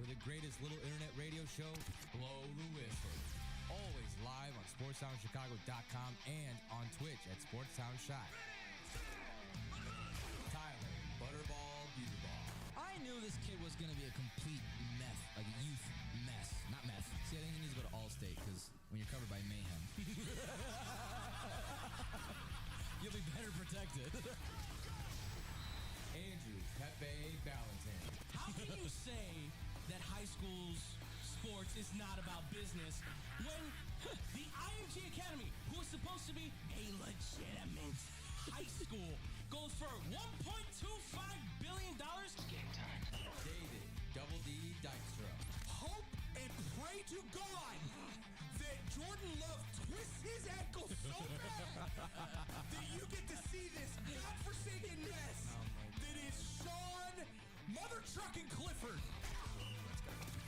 for the greatest little internet radio show, Blow the Whistle. Always live on SportsTownChicago.com and on Twitch at SportsTownShot. Tyler Butterball Buterball. I knew this kid was going to be a complete meth, like a youth mess. Not meth. See, I think he needs to go to Allstate because when you're covered by mayhem, you'll be better protected. Andrew Pepe Valentin. How can you say that high school's sports is not about business when the IMG Academy, who is supposed to be a legitimate high school, goes for $1.25 billion? Game time. David Double D Dykstra. Hope and pray to God that Jordan Love twists his ankle so bad that you get to see this godforsaken mess that is Sean Mother Truckin' Clifford.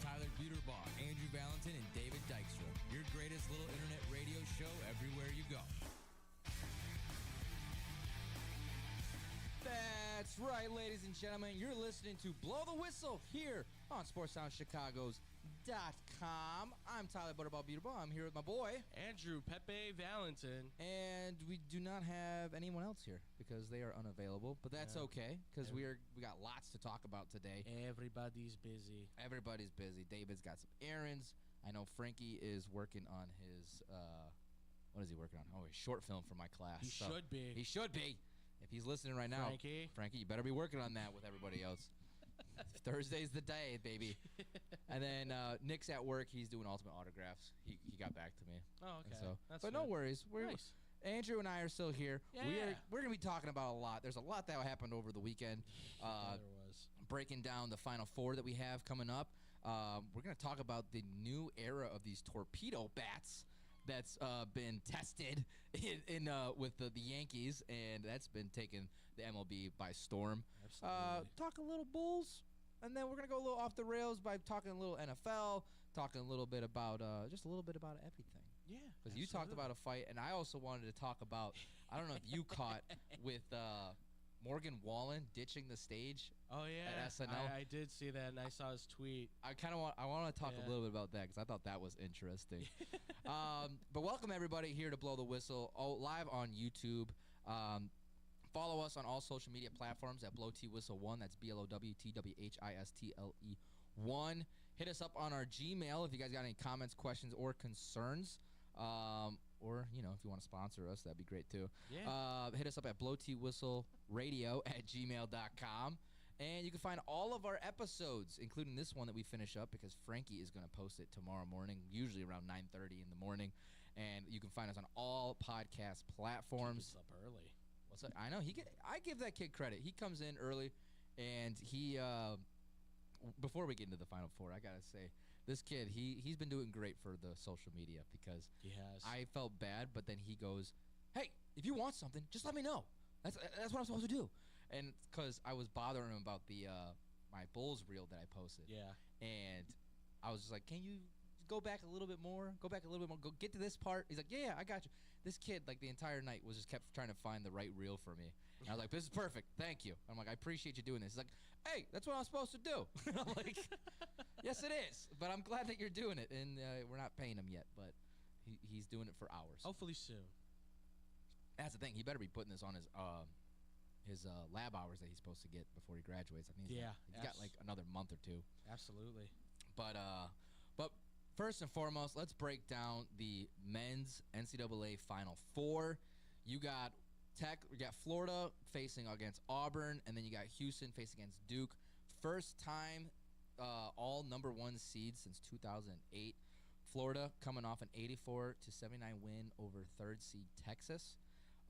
Tyler Buterball, Andrew Valentin, and David Dykstra. Your greatest little internet radio show everywhere you go. That's right, ladies and gentlemen. You're listening to Blow the Whistle here on SportsTownChicago's.com. I'm Tyler Butterball Buterball. I'm here with my boy Andrew Pepe Valentin. And we do not have anyone else here because they are unavailable. But that's okay because we got lots to talk about today. Everybody's busy. Everybody's busy. David's got some errands. I know Frankie is working on his what is he working on? Oh, his short film for my class. He should be. He should be. If he's listening right now, Frankie, you better be working on that with everybody else. Thursday's the day, baby. And then Nick's at work. He's doing ultimate autographs. He got back to me. Oh, okay. So, That's but good. No worries. Nice. Andrew and I are still here. Yeah. We're going to be talking about a lot. There's a lot that happened over the weekend. There was. Breaking down the Final Four that we have coming up. We're going to talk about the new era of these torpedo bats that's been tested in with the Yankees, and that's been taking the MLB by storm. Absolutely. Talk a little Bulls, and then we're going to go a little off the rails by talking a little NFL, talking a little bit about just a little bit about everything. Yeah. Because you talked about a fight, and I also wanted to talk about, I don't know if you caught with Morgan Wallen ditching the stage. Oh yeah, at SNL. I did see that, and I saw his tweet. I want to talk a little bit about that because I thought that was interesting. But welcome everybody here to Blow the Whistle, live on YouTube. Follow us on all social media platforms at Blow T Whistle 1. That's BLOWTWHISTLE 1. Hit us up on our Gmail if you guys got any comments, questions, or concerns. Or, if you want to sponsor us, that'd be great too. Yeah. Hit us up at blowtwhistleradio@gmail.com. And you can find all of our episodes, including this one that we finish up because Frankie is going to post it tomorrow morning, usually around 9:30 in the morning. And you can find us on all podcast platforms. Keep us up early. What's that? I know. I give that kid credit. He comes in early, and he before we get into the Final Four, I got to say, this kid, he's been doing great for the social media because he has. I felt bad, but then he goes, hey, if you want something, just let me know. That's what I'm supposed to do. And because I was bothering him about the my Bulls reel that I posted. Yeah. And I was just like, can you go back a little bit more? Go get to this part. He's like, yeah, I got you. This kid, like the entire night, was just kept trying to find the right reel for me. And I was like, this is perfect. Thank you. I'm like, I appreciate you doing this. He's like, hey, that's what I'm supposed to do. And I'm like, yes, it is. But I'm glad that you're doing it. And we're not paying him yet, but he's doing it for hours. Hopefully soon. That's the thing. He better be putting this on his lab hours that he's supposed to get before he graduates. I think he's got like another month or two. Absolutely. But first and foremost, let's break down the men's NCAA Final Four. You got Florida facing against Auburn, and then you got Houston facing against Duke. First time all number one seeds since 2008. Florida coming off an 84-79 win over third seed Texas.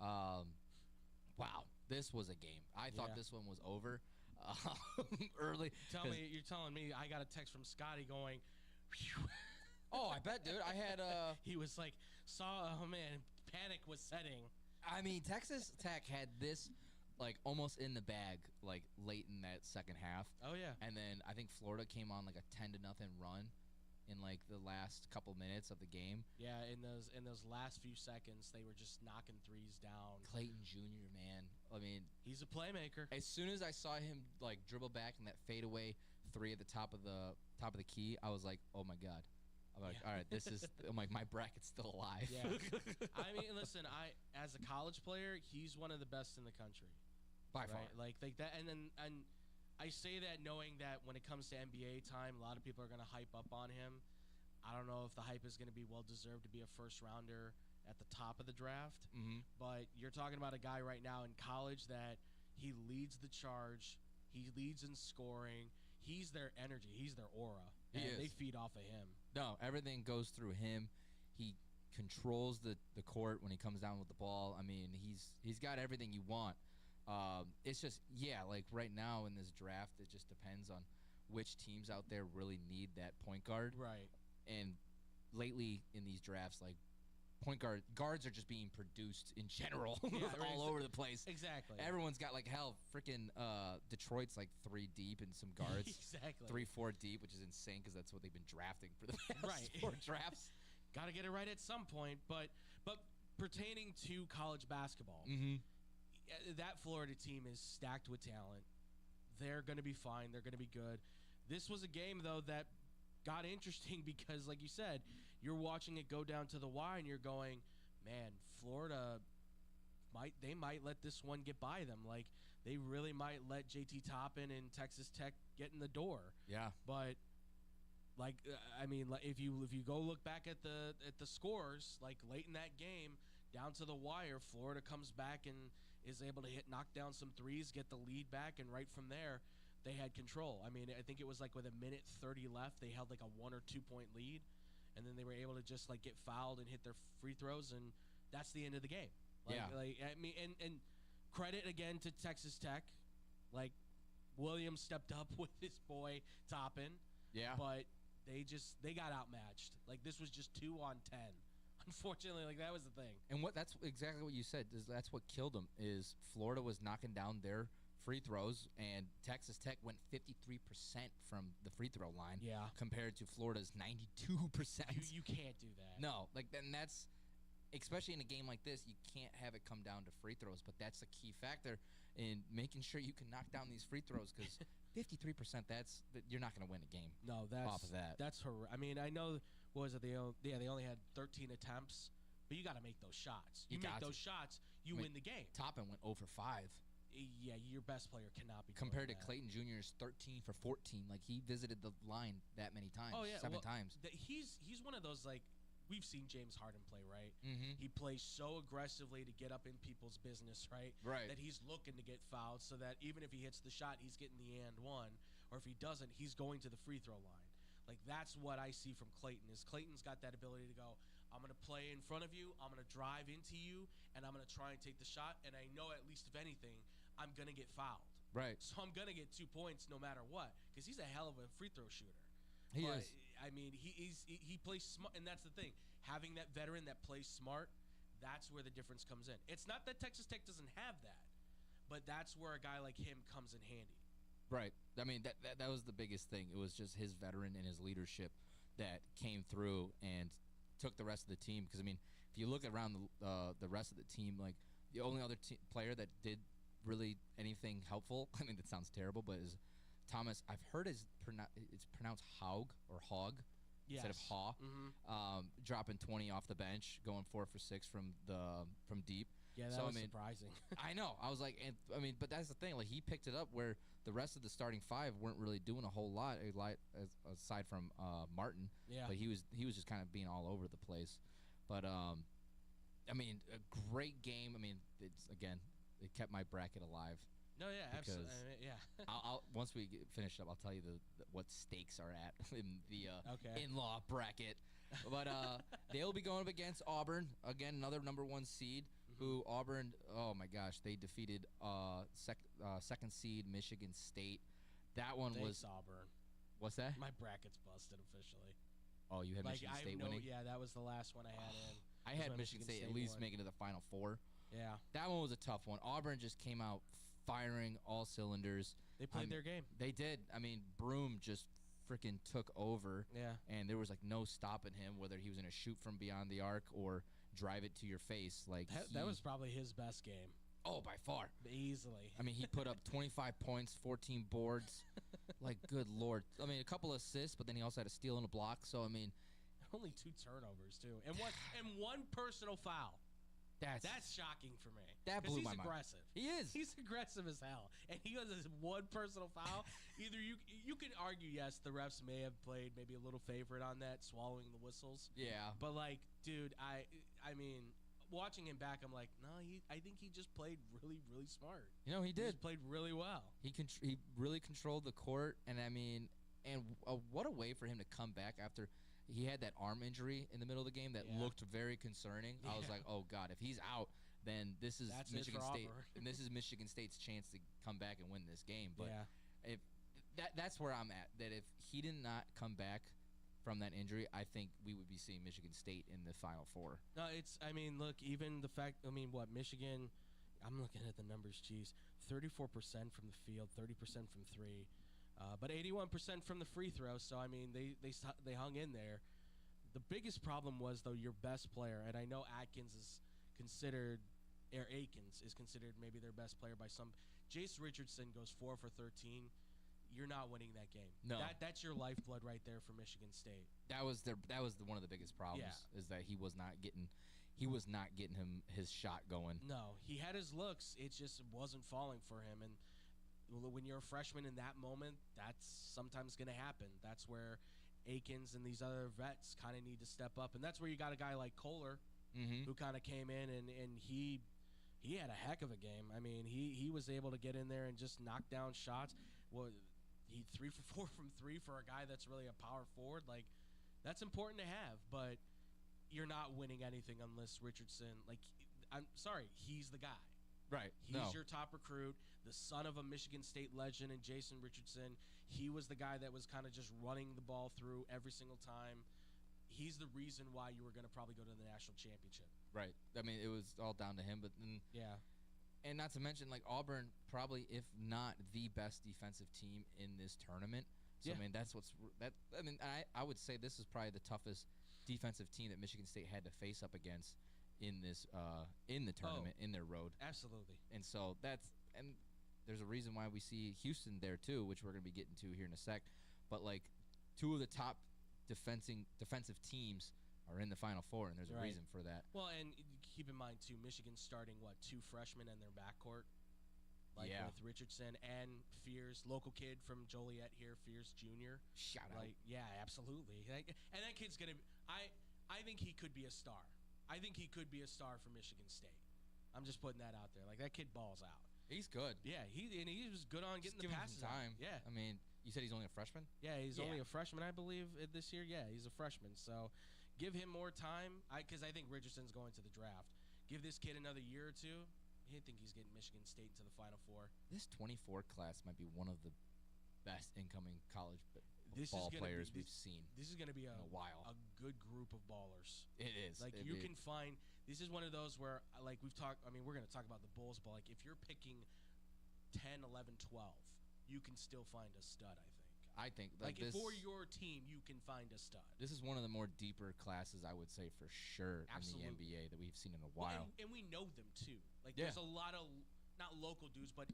Wow, this was a game. I thought this one was over early. You're telling me I got a text from Scotty going, phew. Oh, I bet, dude. I had he was like, panic was setting. I mean, Texas Tech had this like almost in the bag like late in that second half. Oh yeah. And then I think Florida came on like a 10-0 run in like the last couple minutes of the game. Yeah, in those last few seconds, they were just knocking threes down. Clayton Jr., man. I mean, he's a playmaker. As soon as I saw him like dribble back in that fadeaway three at the top of the top of the key, I was like, oh my god. I'm like, all right, this is. I'm like, my bracket's still alive. Yeah. I mean, listen, as a college player, he's one of the best in the country. By far. Like that, and I say that knowing that when it comes to NBA time, a lot of people are going to hype up on him. I don't know if the hype is going to be well deserved to be a first rounder at the top of the draft. Mm-hmm. But you're talking about a guy right now in college that he leads the charge. He leads in scoring. He's their energy. He's their aura. He is. They feed off of him. No, everything goes through him. He controls the court when he comes down with the ball. I mean, he's got everything you want. It's just, like right now in this draft, it just depends on which teams out there really need that point guard. Right. And lately in these drafts, like guards are just being produced in general all over the place. Exactly. Everyone's got like freaking Detroit's like 3 deep and some guards. Exactly. 3-4 deep, which is insane because that's what they've been drafting for the past Right. 4 drafts. Got to get it right at some point. But pertaining to college basketball, that Florida team is stacked with talent. They're going to be fine. They're going to be good. This was a game, though, that got interesting because, like you said, you're watching it go down to the wire and you're going, man, Florida might let this one get by them. Like, they really might let JT Toppin and Texas Tech get in the door. Yeah. But like, I mean, if you go look back at the scores, like late in that game, down to the wire, Florida comes back and is able to knock down some threes, get the lead back, and right from there, they had control. I mean, I think it was like with 1:30 left, they held like a 1 or 2 point lead, and then they were able to just like get fouled and hit their free throws, and that's the end of the game. Like, I mean, and credit again to Texas Tech, like Williams stepped up with his boy Toppin. Yeah. But they got outmatched. Like, this was just 2 on 10. Unfortunately, like, that was the thing. And that's exactly what you said. That's what killed them. Is Florida was knocking down their free throws, and Texas Tech went 53% from the free throw line. Yeah. Compared to Florida's 92%. You can't do that. No, like then that's especially in a game like this, you can't have it come down to free throws. But that's a key factor in making sure you can knock down these free throws because 53%. You're not going to win a game. No, that's off of that. That's horrific. I mean, I know. What was it? They only had 13 attempts, but you got to make those shots. You make those shots, you win the game. Toppin went 0 for 5. Yeah, your best player cannot be compared to doing that. Clayton Jr.'s 13 for 14. Like, he visited the line that many times. Oh yeah, 7 times. He's one of those, like, we've seen James Harden play, right? Mm-hmm. He plays so aggressively to get up in people's business, right? Right. That he's looking to get fouled, so that even if he hits the shot, he's getting the and one, or if he doesn't, he's going to the free throw line. Like, that's what I see from Clayton, is Clayton's got that ability to go, I'm going to play in front of you, I'm going to drive into you, and I'm going to try and take the shot, and I know at least, if anything, I'm going to get fouled. Right. So I'm going to get 2 points no matter what, because he's a hell of a free throw shooter. He is. I mean, he plays smart, and that's the thing. Having that veteran that plays smart, that's where the difference comes in. It's not that Texas Tech doesn't have that, but that's where a guy like him comes in handy. Right. I mean, that was the biggest thing. It was just his veteran and his leadership that came through and took the rest of the team. Because, I mean, if you look around the rest of the team, like, the only other player that did really anything helpful, I mean, that sounds terrible, but is Thomas. I've heard it's pronounced Haug or Hog instead of Haw. Mm-hmm. Dropping 20 off the bench, going 4 for 6 from deep. Yeah, that was surprising. I know. I was like, but that's the thing. Like, he picked it up where the rest of the starting 5 weren't really doing a whole lot, aside from Martin. Yeah. But he was just kind of being all over the place. But I mean, a great game. I mean, it kept my bracket alive. No, yeah, absolutely. Yeah. I'll once we get finished up, I'll tell you what stakes are at in the in-law bracket. But they'll be going up against Auburn again, another number 1 seed. Who Auburn? Oh my gosh, they defeated second seed Michigan State. That one was Auburn. What's that? My bracket's busted officially. Oh, you had Michigan State winning? Yeah, that was the last one I had in. I had Michigan State at least making it to the Final 4. Yeah. That one was a tough one. Auburn just came out firing all cylinders. They played their game. They did. I mean, Broom just freaking took over. Yeah. And there was like no stopping him, whether he was going to shoot from beyond the arc or drive it to your face. Like that was probably his best game. Oh, by far. Easily. I mean, he put up 25 points, 14 boards. Like, good Lord. I mean, a couple assists, but then he also had a steal and a block. So, I mean, Only 2 turnovers, too. And one personal foul. That's shocking for me. That blew my mind. He's aggressive. He is. He's aggressive as hell. And he has this one personal foul. Either you can argue, yes, the refs may have played maybe a little favorite on that, swallowing the whistles. Yeah. But, like, dude, I mean, watching him back, I'm like, no, I think he just played really, really smart. You know, he did. He just played really well. He really controlled the court. And, I mean, what a way for him to come back after – he had that arm injury in the middle of the game that looked very concerning. I was like, oh, God, if he's out, then that's Michigan State. And this is Michigan State's chance to come back and win this game. But if that's where I'm at, that if he did not come back from that injury, I think we would be seeing Michigan State in the Final Four. No, I mean, look, even the fact, Michigan, I'm looking at the numbers, geez, 34% from the field, 30% from 3. But 81% from the free throw, so, I mean, they hung in there. The biggest problem was, though, your best player, and I know Akins is considered maybe their best player by some. Jace Richardson goes 4 for 13. You're not winning that game. No. That's your lifeblood right there for Michigan State. That was one of the biggest problems is that he was not getting him his shot going. No, he had his looks. It just wasn't falling for him, and when you're a freshman in that moment, that's sometimes going to happen. That's where Akins and these other vets kind of need to step up. And that's where you got a guy like Kohler who kind of came in, and he had a heck of a game. I mean, he was able to get in there and just knock down shots. Well, he 3 for 4 from 3 for a guy that's really a power forward. Like, that's important to have, but you're not winning anything unless Richardson, like, I'm sorry, he's the guy. Right. He's your top recruit, the son of a Michigan State legend, and Jason Richardson. He was the guy that was kind of just running the ball through every single time. He's the reason why you were going to probably go to the national championship. Right. I mean, it was all down to him. But then, and not to mention, like, Auburn probably, if not the best defensive team in this tournament. So I mean, that's I mean, I would say this is probably the toughest defensive team that Michigan State had to face up against in this in the tournament, in their road. Absolutely. And so and there's a reason why we see Houston there too, which we're going to be getting to here in a sec. But, like, 2 of the top defensive teams are in the Final Four, and there's a reason for that. Well, and keep in mind too, Michigan's starting 2 freshmen in their backcourt, with Richardson and Fears, local kid from Joliet here, Fears Jr. Shout out. Yeah, absolutely. And that kid's gonna. I think he could be a star. I think he could be a star for Michigan State. I'm just putting that out there. Like, that kid balls out. He's good. Yeah, he was good on getting the passes time. Yeah. I mean, you said he's only a freshman? Yeah, he's only a freshman, I believe, this year. Yeah, he's a freshman. So give him more time, because I think Richardson's going to the draft. Give this kid another year or two. I think he's getting Michigan State into the Final Four. This 24 class might be one of the best incoming college ball players we've seen. This is going to be in a while. A good group of ballers. It is. Like, you can find – this is one of those where, like, we've talked – I mean, we're going to talk about the Bulls, but, like, if you're picking 10, 11, 12, you can still find a stud, I think. Like for your team, you can find a stud. This is one of the more deeper classes, I would say, for sure, Absolutely. in the NBA that we've seen in a while. Well, and we know them, too. Like, there's a lot of – not local dudes, but,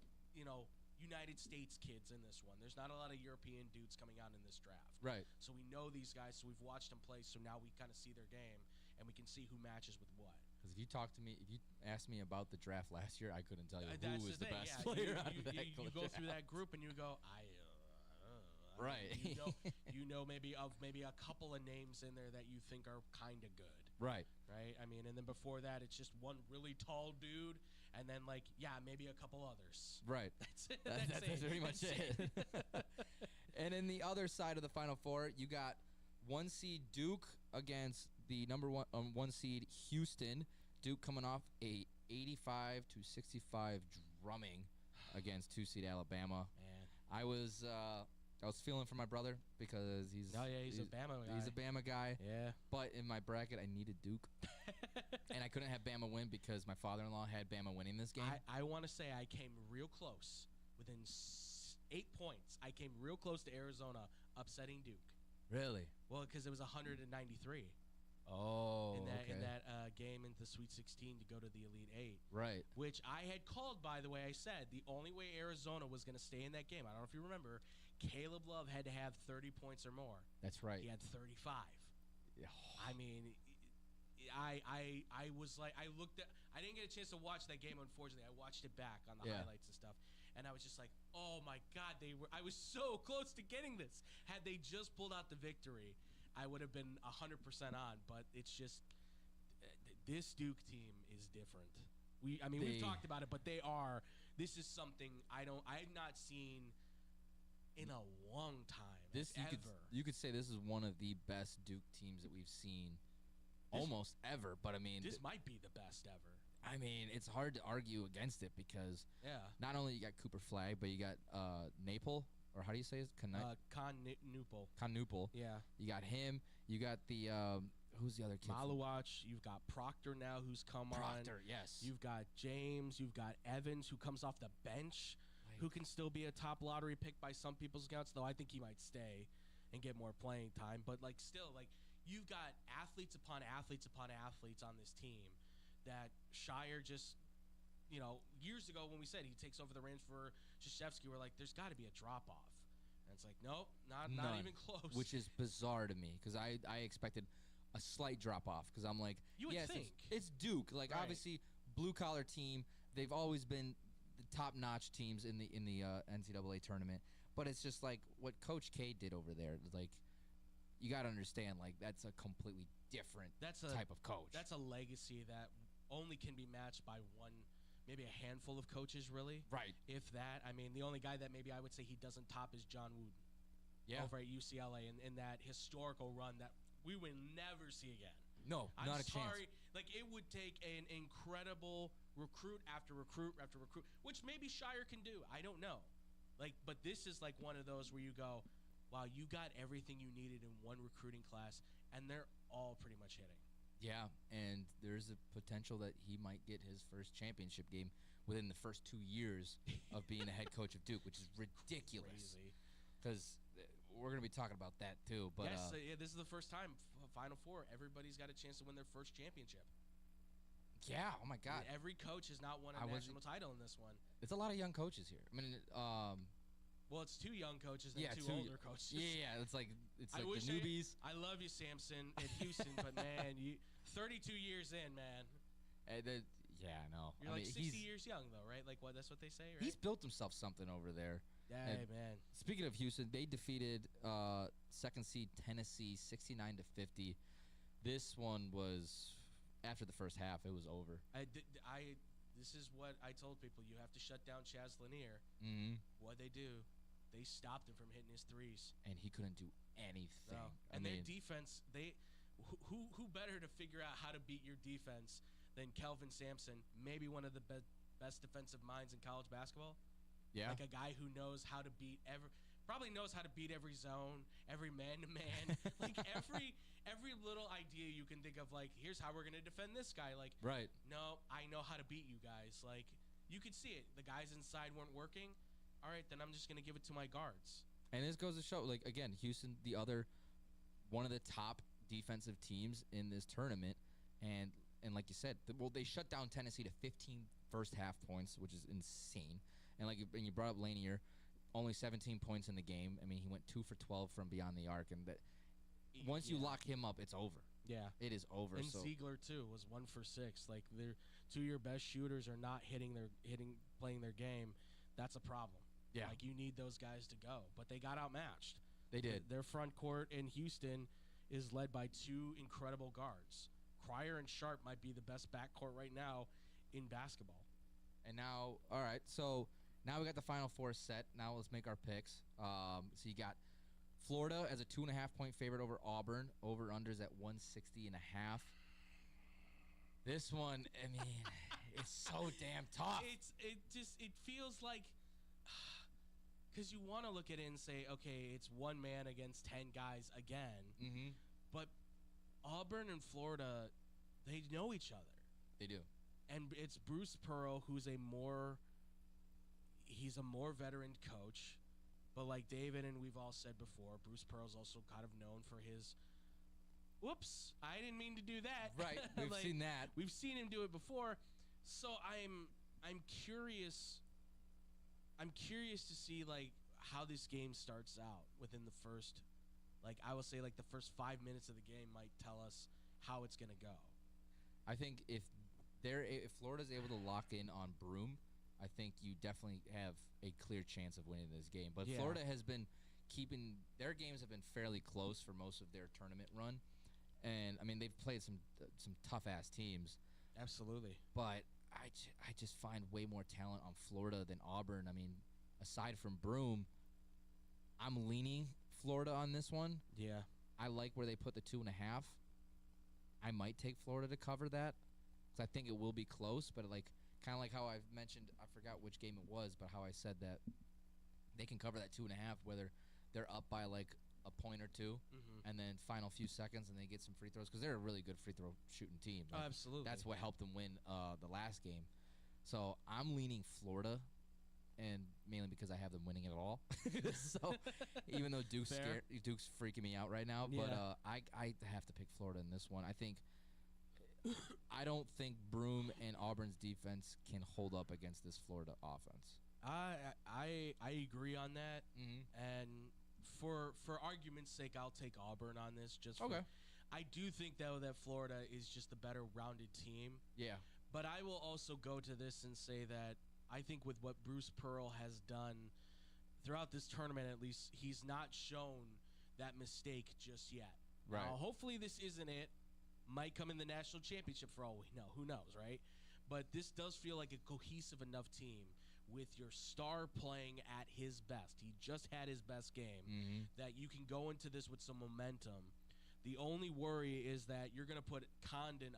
United States kids in this one. There's not a lot of European dudes coming out in this draft. Right. So we know these guys, so we've watched them play, so now we kind of see their game, and we can see who matches with what. Because if you asked me about the draft last year, I couldn't tell you who was the best player you go through that group, and you go, right. You know maybe a couple of names in there that you think are kind of good. Right. Right? I mean, and then before that, it's just one really tall dude, and then, like, maybe a couple others. Right. That's it. That's pretty much it. And in the other side of the Final Four, you got 1 seed Duke against the number 1 seed Houston. Duke coming off a 85-65 drumming against 2 seed Alabama. Man. I was feeling for my brother because he's a Bama guy. He's a Bama guy. Yeah. But in my bracket, I needed Duke. And I couldn't have Bama win because my father-in-law had Bama winning this game. I want to say I came real close. Within 8 points, I came real close to Arizona upsetting Duke. Really? Well, because it was 193. Oh, in that game into the Sweet 16 to go to the Elite Eight. Right. Which I had called, by the way. I said the only way Arizona was going to stay in that game, I don't know if you remember, Caleb Love had to have 30 points or more. That's right. He had 35. Yeah. I mean, I was like, I didn't get a chance to watch that game, unfortunately. I watched it back on the highlights and stuff. And I was just like, oh my God, I was so close to getting this. Had they just pulled out the victory, I would have been 100% on. But it's just, this Duke team is different. We've talked about it, but this is something I've not seen in a long time. You could say this is one of the best Duke teams that we've seen almost ever. But I mean, this might be the best ever. I mean, it's hard to argue against it because not only you got Cooper Flagg, but you got Naples, or how do you say it? Newpol. Yeah. You got him. You got the who's the other kid? Maluach. You've got Proctor now, who's come on. Proctor, yes. You've got James. You've got Evans, who comes off the bench, who can still be a top lottery pick by some people's accounts, though I think he might stay and get more playing time. But still, you've got athletes upon athletes upon athletes on this team that Shire just, years ago when we said he takes over the reins for Krzyzewski, we're like, there's got to be a drop-off. And it's like, nope, not even close. Which is bizarre to me because I expected a slight drop-off because I'm like, you would think. It's Duke. Obviously, blue-collar team. They've always been the top-notch teams in the NCAA tournament. But it's just like what Coach K did over there. You got to understand, that's a completely different type of coach. That's a legacy that only can be matched by one, maybe a handful of coaches, really. Right. If that. I mean, the only guy that maybe I would say he doesn't top is John Wooden. Yeah. Over at UCLA in that historical run that we will never see again. No, not a chance. It would take an incredible recruit after recruit after recruit, which maybe Shire can do. I don't know. But this is one of those where you go, wow, you got everything you needed in one recruiting class, and they're all pretty much hitting. Yeah, and there's a potential that he might get his first championship game within the first 2 years of being a head coach of Duke, which is ridiculous. Because we're going to be talking about that too. But yes, this is the first time, Final Four, everybody's got a chance to win their first championship. Yeah, oh my God. Every coach has not won a national title in this one. It's a lot of young coaches here. I mean, well, it's two young coaches and two older coaches. Yeah, it's like the newbies. I love you, Samson, at Houston, but man, 32 years in, man. Yeah, I know. You're 60 years young, though, right? That's what they say, right? He's built himself something over there. Hey, man. Speaking of Houston, they defeated second seed Tennessee 69-50. This one was after the first half. It was over. This is what I told people. You have to shut down Chaz Lanier. Mm-hmm. What'd they do? They stopped him from hitting his threes. And he couldn't do anything. No. And their defense, who better to figure out how to beat your defense than Kelvin Sampson, maybe one of the best defensive minds in college basketball? Yeah. A guy who knows how to beat probably knows how to beat every zone, every man-to-man. Every little idea you can think of, here's how we're going to defend this guy. Right. No, I know how to beat you guys. You could see it. The guys inside weren't working. All right, then I'm just going to give it to my guards. And this goes to show, again, Houston, one of the top defensive teams in this tournament. And like you said, they shut down Tennessee to 15 first half points, which is insane. And and you brought up Lanier, only 17 points in the game. I mean, he went 2 for 12 from beyond the arc. And once you lock him up, it's over. Yeah. It is over. And Ziegler, too, was 1 for 6. Their 2 of your best shooters are not playing their game. That's a problem. Yeah. You need those guys to go. But they got outmatched. They did. Their front court in Houston is led by 2 incredible guards. Cryer and Sharp might be the best backcourt right now in basketball. And now, all right, so now we got the Final Four set. Now let's make our picks. So you got Florida as a 2.5-point favorite over Auburn. Over-unders at 160.5. This one, I mean, it's so damn tough. It feels like, because you want to look at it and say, okay, it's one man against 10 guys again. Mm-hmm. But Auburn and Florida, they know each other. They do. And it's Bruce Pearl, who's a more veteran coach. But like David and we've all said before, Bruce Pearl's also kind of known for his whoops, I didn't mean to do that. Right, we've Like, seen that. We've seen him do it before. So I'm curious. I'm curious to see like how this game starts out within the first, like I will say like the first 5 minutes of the game might tell us how it's gonna go. I think if Florida's able to lock in on Broom, I think you definitely have a clear chance of winning this game. But Yeah. Florida has been keeping their games have been fairly close for most of their tournament run, and I mean they've played some tough ass teams. Absolutely. But I just find way more talent on Florida than Auburn. I mean, aside from Broom, I'm leaning Florida on this one. Yeah. I like where they put the 2.5. I might take Florida to cover that because I think it will be close. But like kind of like how I've mentioned, I forgot which game it was, but how I said that they can cover that 2.5 whether they're up by like a point or two, and then final few seconds and they get some free throws because they're a really good free throw shooting team. Like, Absolutely. that's what helped them win the last game. So I'm leaning Florida, and mainly because I have them winning it all. So even though Duke's freaking me out right now, but I have to pick Florida in this one. I don't think Broom and Auburn's defense can hold up against this Florida offense. I agree on that, and for argument's sake, I'll take Auburn on this. I do think though that Florida is just the better rounded team. Yeah, but I will also go to this and say that I think with what Bruce Pearl has done throughout this tournament, at least he's not shown that mistake just yet. Right. Now, hopefully this isn't it. Might come in the national championship for all we know. Who knows, right? But this does feel like a cohesive enough team with your star playing at his best. He just had his best game. That you can go into this with some momentum. The only worry is that you're going to put Condon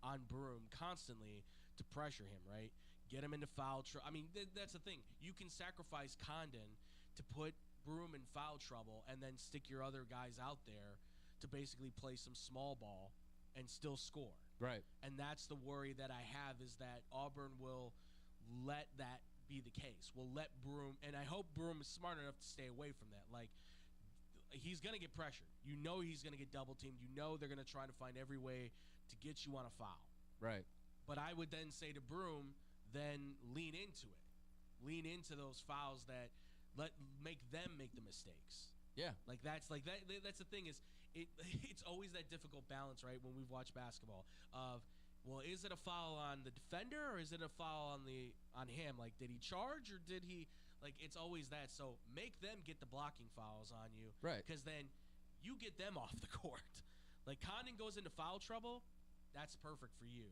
on Broom constantly to pressure him, right? Get him into foul trouble. I mean, that's the thing. You can sacrifice Condon to put Broom in foul trouble and then stick your other guys out there to basically play some small ball and still score. right. And that's the worry that I have is that Auburn will let that be the case. Will let Broom, and I hope Broom is smart enough to stay away from that. Like, he's going to get pressured. You know he's going to get double teamed. You know they're going to try to find every way to get you on a foul. Right. But I would then say to Broom, then lean into it. Lean into those fouls that make them make the mistakes. Yeah. Like that's the thing is it's always that difficult balance, right? When we've watched basketball of, well, is it a foul on the defender or is it a foul on him? Like, did he charge or did he, like, it's always that. So make them get the blocking fouls on you. Right. Because then you get them off the court. Like, Condon goes into foul trouble, that's perfect for you.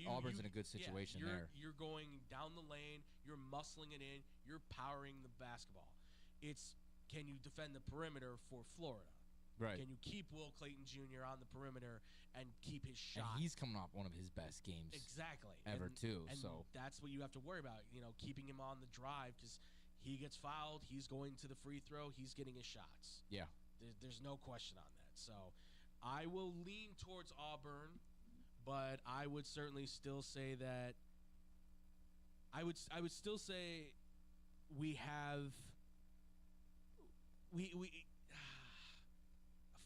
Auburn's in a good situation there. You're going down the lane, you're muscling it in, you're powering the basketball. It's, can you defend the perimeter for Florida? Right. Can you keep Will Clayton Jr. on the perimeter and keep his shot? And he's coming off one of his best games exactly ever, too. And so that's what you have to worry about, keeping him on the drive because he gets fouled, he's going to the free throw, he's getting his shots. Yeah. There's no question on that. So I will lean towards Auburn, but I would certainly still say that I would still say we have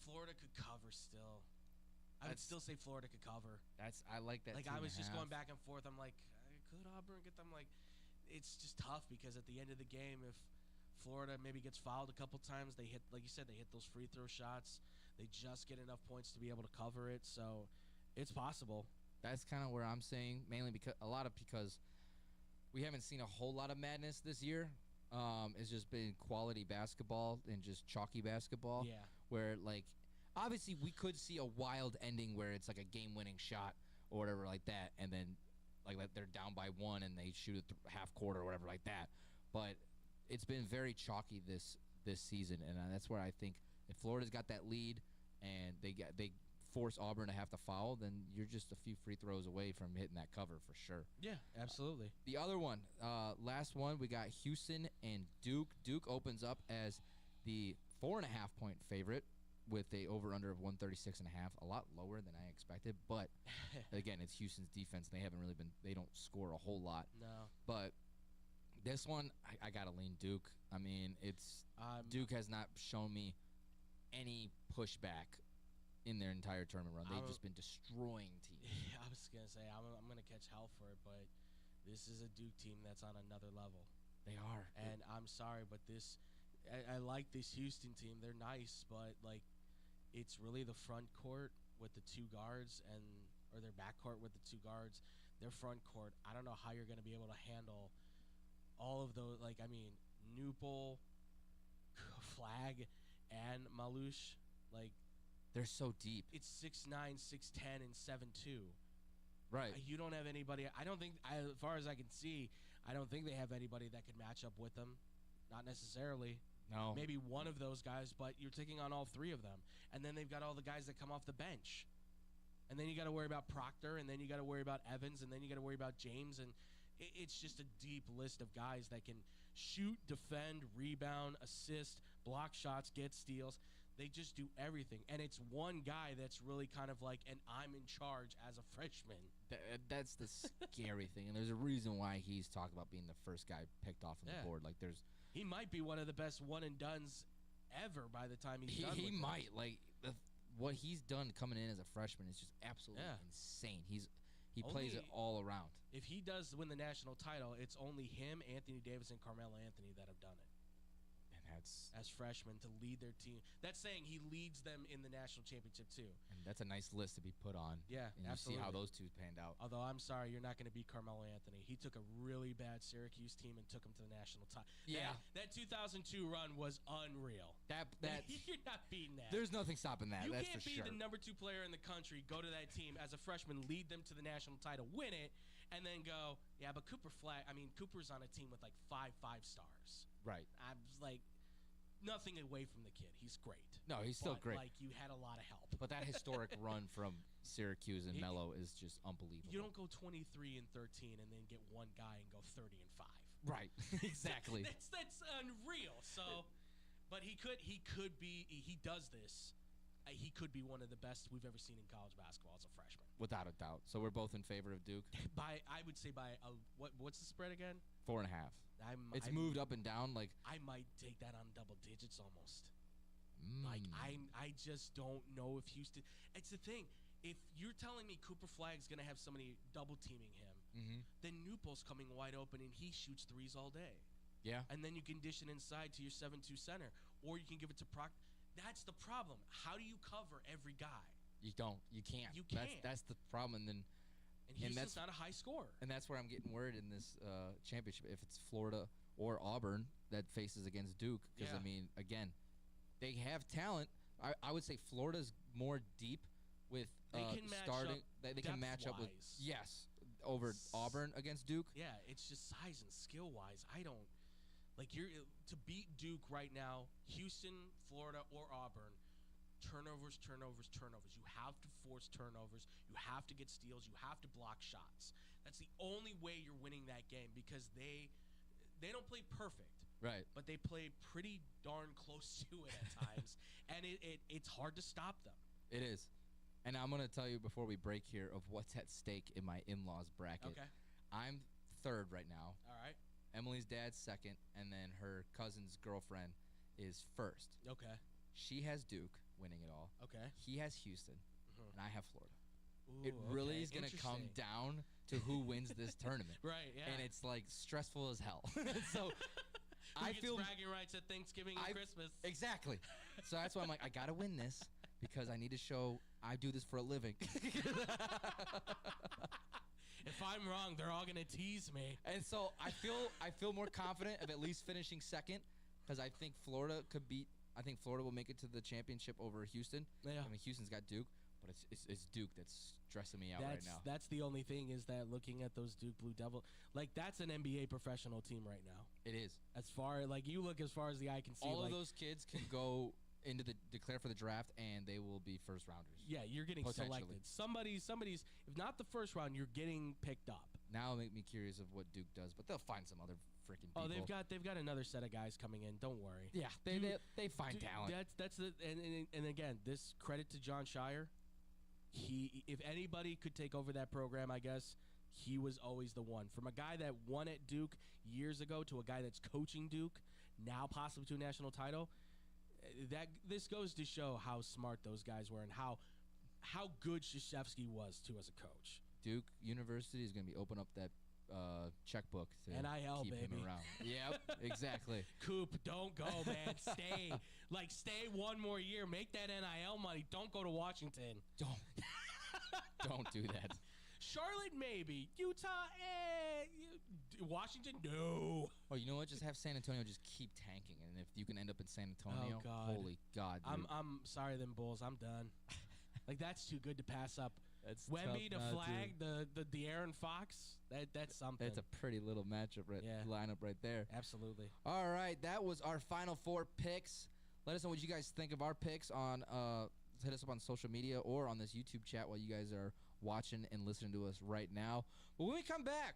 Florida could cover still. I would still say Florida could cover. I like that. Like, I was just going back and forth. I'm like, could Auburn get them? Like, it's just tough because at the end of the game, if Florida maybe gets fouled a couple times, they hit, like you said, they hit those free throw shots. They just get enough points to be able to cover it. So it's possible. That's kind of where I'm saying, mainly because we haven't seen a whole lot of madness this year. It's just been quality basketball and just chalky basketball. Yeah. Where, like, obviously we could see a wild ending where it's like a game-winning shot or whatever like that, and then like they're down by one and they shoot it half court or whatever like that. But it's been very chalky this season, and that's where I think if Florida's got that lead and they force Auburn to have to foul, then you're just a few free throws away from hitting that cover for sure. Yeah, absolutely. The other one, last one, we got Houston and Duke. Duke opens up as the 4.5-point favorite with a over-under of 136.5, a lot lower than I expected. But again, it's Houston's defense. They don't score a whole lot. No. But this one, I gotta lean Duke. I mean, Duke has not shown me any pushback in their entire tournament run. They've just been destroying teams. I was gonna say I'm gonna catch hell for it, but this is a Duke team that's on another level. They are, and I'm sorry, but I like this Houston team. They're nice, but like, it's really the front court with the two guards or their back court with the two guards. Their front court, I don't know how you're gonna be able to handle all of those. Like, I mean, Newpol, Flag, and Malouche, like, they're so deep. it's 6'9", 6'10", and 7'2". Right. You don't have anybody. I don't think, as far as I can see, I don't think they have anybody that could match up with them. Not necessarily. No. Maybe one of those guys, but you're taking on all three of them. And then they've got all the guys that come off the bench. And then you got to worry about Proctor, and then you got to worry about Evans, and then you got to worry about James. And it's just a deep list of guys that can shoot, defend, rebound, assist, block shots, get steals. They just do everything. And it's one guy that's really kind of like an I'm in charge as a freshman. That's the scary thing. And there's a reason why he's talked about being the first guy picked off on the board. Like, he might be one of the best one-and-dones ever by the time he's done with He it. might. Like, what he's done coming in as a freshman is just absolutely insane. He plays it all around. If he does win the national title, it's only him, Anthony Davis, and Carmelo Anthony that have done it. And that's as freshmen to lead their team. That's saying he leads them in the national championship too. And that's a nice list to be put on. Yeah, and you see how those two panned out. Although I'm sorry, you're not going to beat Carmelo Anthony. He took a really bad Syracuse team and took them to the national title. Yeah, that 2002 run was unreal. That you're not beating that. There's nothing stopping that. You that's can't for be sure. the number 2 player in the country, go to that team as a freshman, lead them to the national title, win it, and then go, yeah, but Cooper's on a team with like 5 5-stars. Right. I was like, nothing away from the kid. He's great. No, he's still great. Like, you had a lot of help. But that historic run from Syracuse and Melo is just unbelievable. You don't go 23 and 13 and then get one guy and go 30 and 5. Right. Exactly. That's unreal. So, but he does this. He could be one of the best we've ever seen in college basketball as a freshman. Without a doubt. So we're both in favor of Duke? I would say what's the spread again? 4.5. It's moved up and down. Like, I might take that on double digits almost. Like, I just don't know if Houston. It's the thing. If you're telling me Cooper Flag's going to have somebody double teaming him, then Newpol's coming wide open and he shoots threes all day. Yeah. And then you can dish it inside to your 7-2 center, or you can give it to Proctor. That's the problem. How do you cover every guy? You don't. You can't. You can't. That's the problem. And Houston's not a high scorer. And that's where I'm getting worried in this championship. If it's Florida or Auburn that faces against Duke, because I mean, again, they have talent. I would say Florida's more deep with they can match starting. Up they can match up with over Auburn against Duke. Yeah, it's just size and skill wise. I don't like to beat Duke right now. Houston, Florida, or Auburn. Turnovers. You have to force turnovers. You have to get steals. You have to block shots. That's the only way you're winning that game, because they don't play perfect. Right. But they play pretty darn close to it at times. And it's hard to stop them. It is. And I'm going to tell you before we break here of what's at stake in my in-laws bracket. Okay. I'm third right now. All right. Emily's dad's second, and then her cousin's girlfriend is first. Okay. She has Duke winning it all. Okay. He has Houston, and I have Florida. Ooh, it really is going to come down to who wins this tournament. Right, yeah. And it's like stressful as hell. So I feel bragging rights at Thanksgiving and Christmas. Exactly. So that's why I'm like, I got to win this because I need to show I do this for a living. If I'm wrong, they're all gonna tease me. And so I feel more confident of at least finishing second, because I think Florida will make it to the championship over Houston. Yeah. I mean, Houston's got Duke, but it's Duke that's stressing me out right now. That's the only thing, is that looking at those Duke Blue Devil, like, that's an NBA professional team right now. It is. As far as far as the eye can see, all of those kids can go into the declare for the draft, and they will be first rounders. Yeah, you're getting selected. Somebody's if not the first round, you're getting picked up. Now it'll make me curious of what Duke does, but they'll find some other freaking people. Oh, they've got another set of guys coming in. Don't worry. Yeah, they find talent. That's the and again, this credit to John Shire. If anybody could take over that program, I guess he was always the one. From a guy that won at Duke years ago to a guy that's coaching Duke now, possibly to a national title. This goes to show how smart those guys were and how how good Krzyzewski was too as a coach. Duke University is going to be open up that checkbook to NIL, keep him baby. around. Yep, exactly. Coop, don't go, man. Stay. Stay one more year. Make that NIL money. Don't go to Washington. Don't do that. Charlotte, maybe. Utah, Washington, no. Oh, you know what? Just have San Antonio just keep tanking, and if you can end up in San Antonio, Oh, God. holy God, dude. I'm sorry, them Bulls. I'm done. That's too good to pass up. That's Wemby to tough not flag the De'Aaron Fox. That's something. That's a pretty little matchup lineup right there. Absolutely. All right, that was our final 4 picks. Let us know what you guys think of our picks on hit us up on social media or on this YouTube chat while you guys are watching and listening to us right now. But when we come back,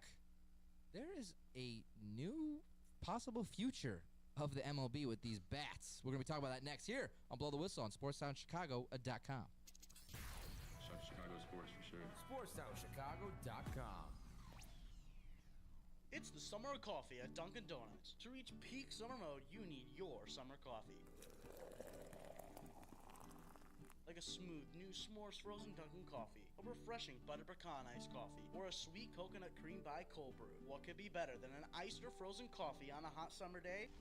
there is a new possible future of the MLB with these bats. We're going to be talking about that next here on Blow the Whistle on SportsSoundChicago.com. Chicago sports for sure. SportsTownChicago.com. It's the summer of coffee at Dunkin' Donuts. To reach peak summer mode, you need your summer coffee. Like a smooth, new s'mores frozen Dunkin' coffee, a refreshing butter pecan iced coffee, or a sweet coconut cream by cold brew. What could be better than an iced or frozen coffee on a hot summer day?